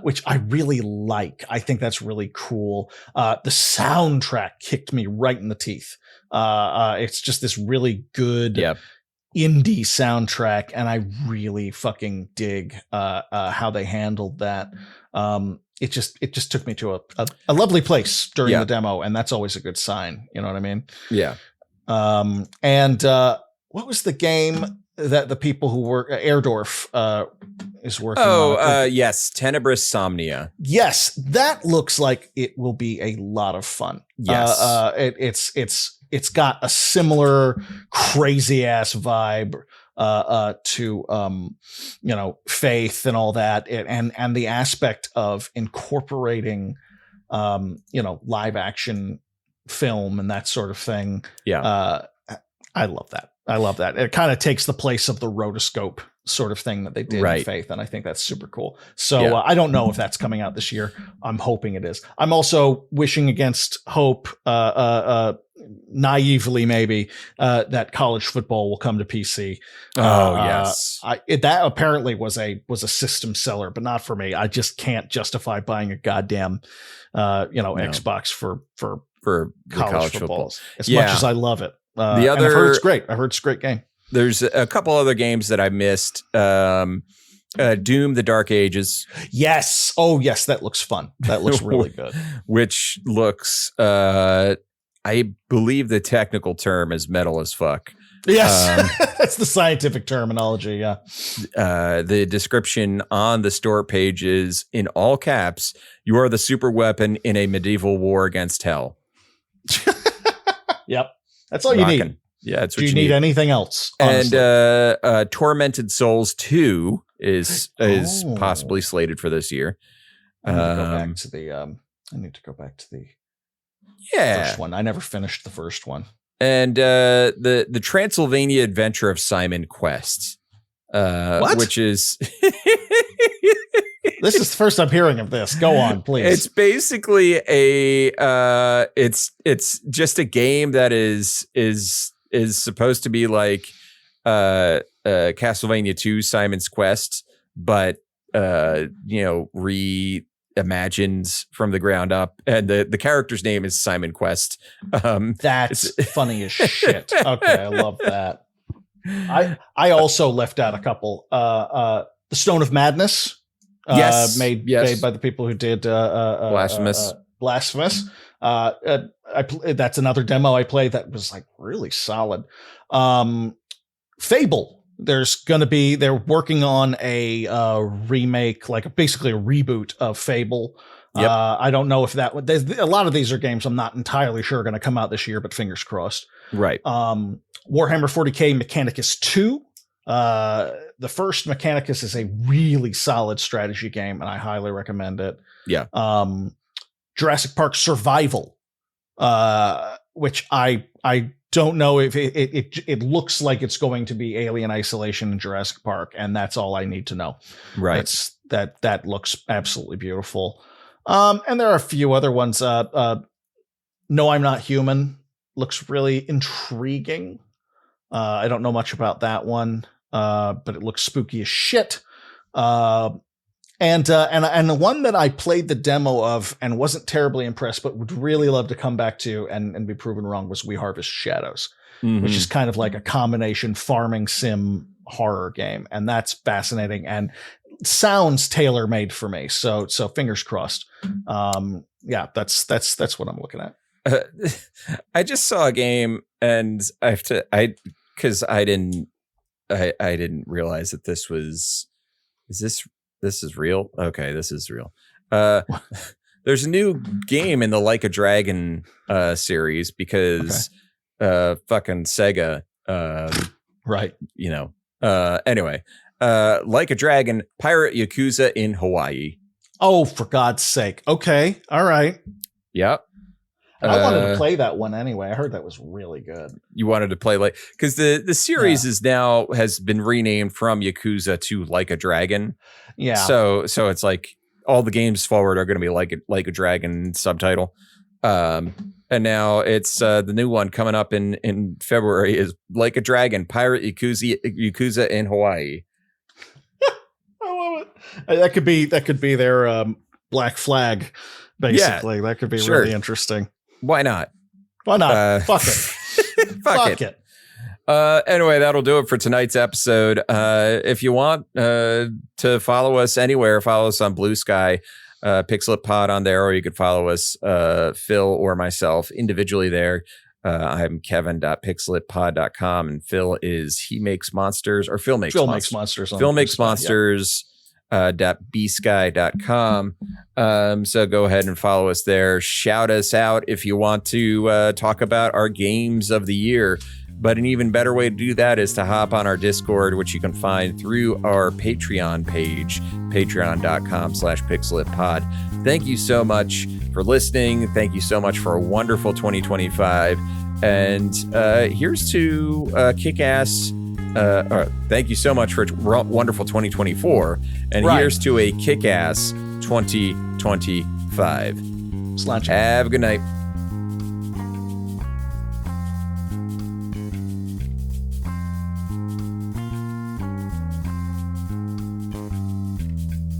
which I really like. I think that's really cool. The soundtrack kicked me right in the teeth. It's just this really good indie soundtrack, and I really fucking dig how they handled that. It just took me to a lovely place during the demo, and that's always a good sign. You know what I mean? Yeah. And what was the game that the people who work Airdorf is working on? Yes, Tenebris Somnia. Yes, that looks like it will be a lot of fun. Yes. It's it's got a similar crazy ass vibe to Faith and all that, and the aspect of incorporating live action film and that sort of thing. I love that. It kind of takes the place of the rotoscope sort of thing that they did in Faith, and I think that's super cool. So I don't know if that's coming out this year. I'm hoping it is. I'm also wishing against hope, naively maybe, that college football will come to PC. Yes, that apparently was a system seller, but not for me. I just can't justify buying a goddamn Xbox for college football. As much as I love it. I've heard it's great. I've heard it's a great game. There's a couple other games that I missed. Doom: The Dark Ages. Yes. Oh, yes. That looks fun. That looks really good. Which looks, I believe the technical term is metal as fuck. Yes. That's the scientific terminology. Yeah. The description on the store page is in all caps, "You are the super weapon in a medieval war against hell." Yep. That's all you need. Yeah, that's what Do you need anything else? Honestly. And Tormented Souls 2 is possibly slated for this year. I need to go back to the first one. I never finished the first one. And the Transylvania Adventure of Simon Quest. Which is This is the first I'm hearing of this. Go on, please. It's basically it's just a game that is supposed to be like Castlevania 2 Simon's Quest, but reimagined from the ground up, and the character's name is Simon Quest. That's funny as shit. Okay, I love that. I also left out a couple. The Stone of Madness. Made by the people who did Blasphemous. That's another demo I played that was like really solid. Fable. They're working on a remake, like basically a reboot of Fable. Yep. I don't know if a lot of these are games I'm not entirely sure are going to come out this year, but fingers crossed. Right. Warhammer 40K Mechanicus 2. The first Mechanicus is a really solid strategy game, and I highly recommend it. Yeah. Jurassic Park Survival, which I don't know if it looks like it's going to be Alien Isolation in Jurassic Park, and that's all I need to know. Right. That looks absolutely beautiful. And there are a few other ones. No, I'm Not Human looks really intriguing. I don't know much about that one. But it looks spooky as shit. And the one that I played the demo of and wasn't terribly impressed, but would really love to come back to and be proven wrong was We Harvest Shadows, which is kind of like a combination farming sim horror game. And that's fascinating and sounds tailor-made for me. So fingers crossed. Yeah, that's what I'm looking at. I just saw a game and I didn't realize that this is real. Okay, this is real. There's a new game in the Like a Dragon series because fucking Sega. Right. Anyway, Like a Dragon, Pirate Yakuza in Hawaii. Oh, for God's sake. Okay. All right. Yep. I wanted to play that one anyway. I heard that was really good. You wanted to play because the series has been renamed from Yakuza to Like a Dragon. Yeah. So it's like all the games forward are going to be like a Dragon subtitle. And now it's the new one coming up in February is Like a Dragon, Pirate Yakuza in Hawaii. I love it. That could be their Black Flag. Basically, that could be really interesting. Why not? Fuck it. Fuck it. Anyway, that'll do it for tonight's episode. If you want to follow us anywhere, follow us on Blue Sky, Pixel Pod on there, or you could follow us, Phil or myself individually there. I'm kevin.pixelitpod.com, and Phil is Phil makes monsters. Monsters. Phil makes monsters .bsky.com. So go ahead and follow us there. Shout us out if you want to talk about our games of the year. But an even better way to do that is to hop on our Discord, which you can find through our Patreon page, patreon.com/pixelippod. Thank you so much for listening. Thank you so much for a wonderful 2025. And here's to kick-ass. Thank you so much for a wonderful 2024. And here's to a kick-ass 2025. Slouch. Have a good night.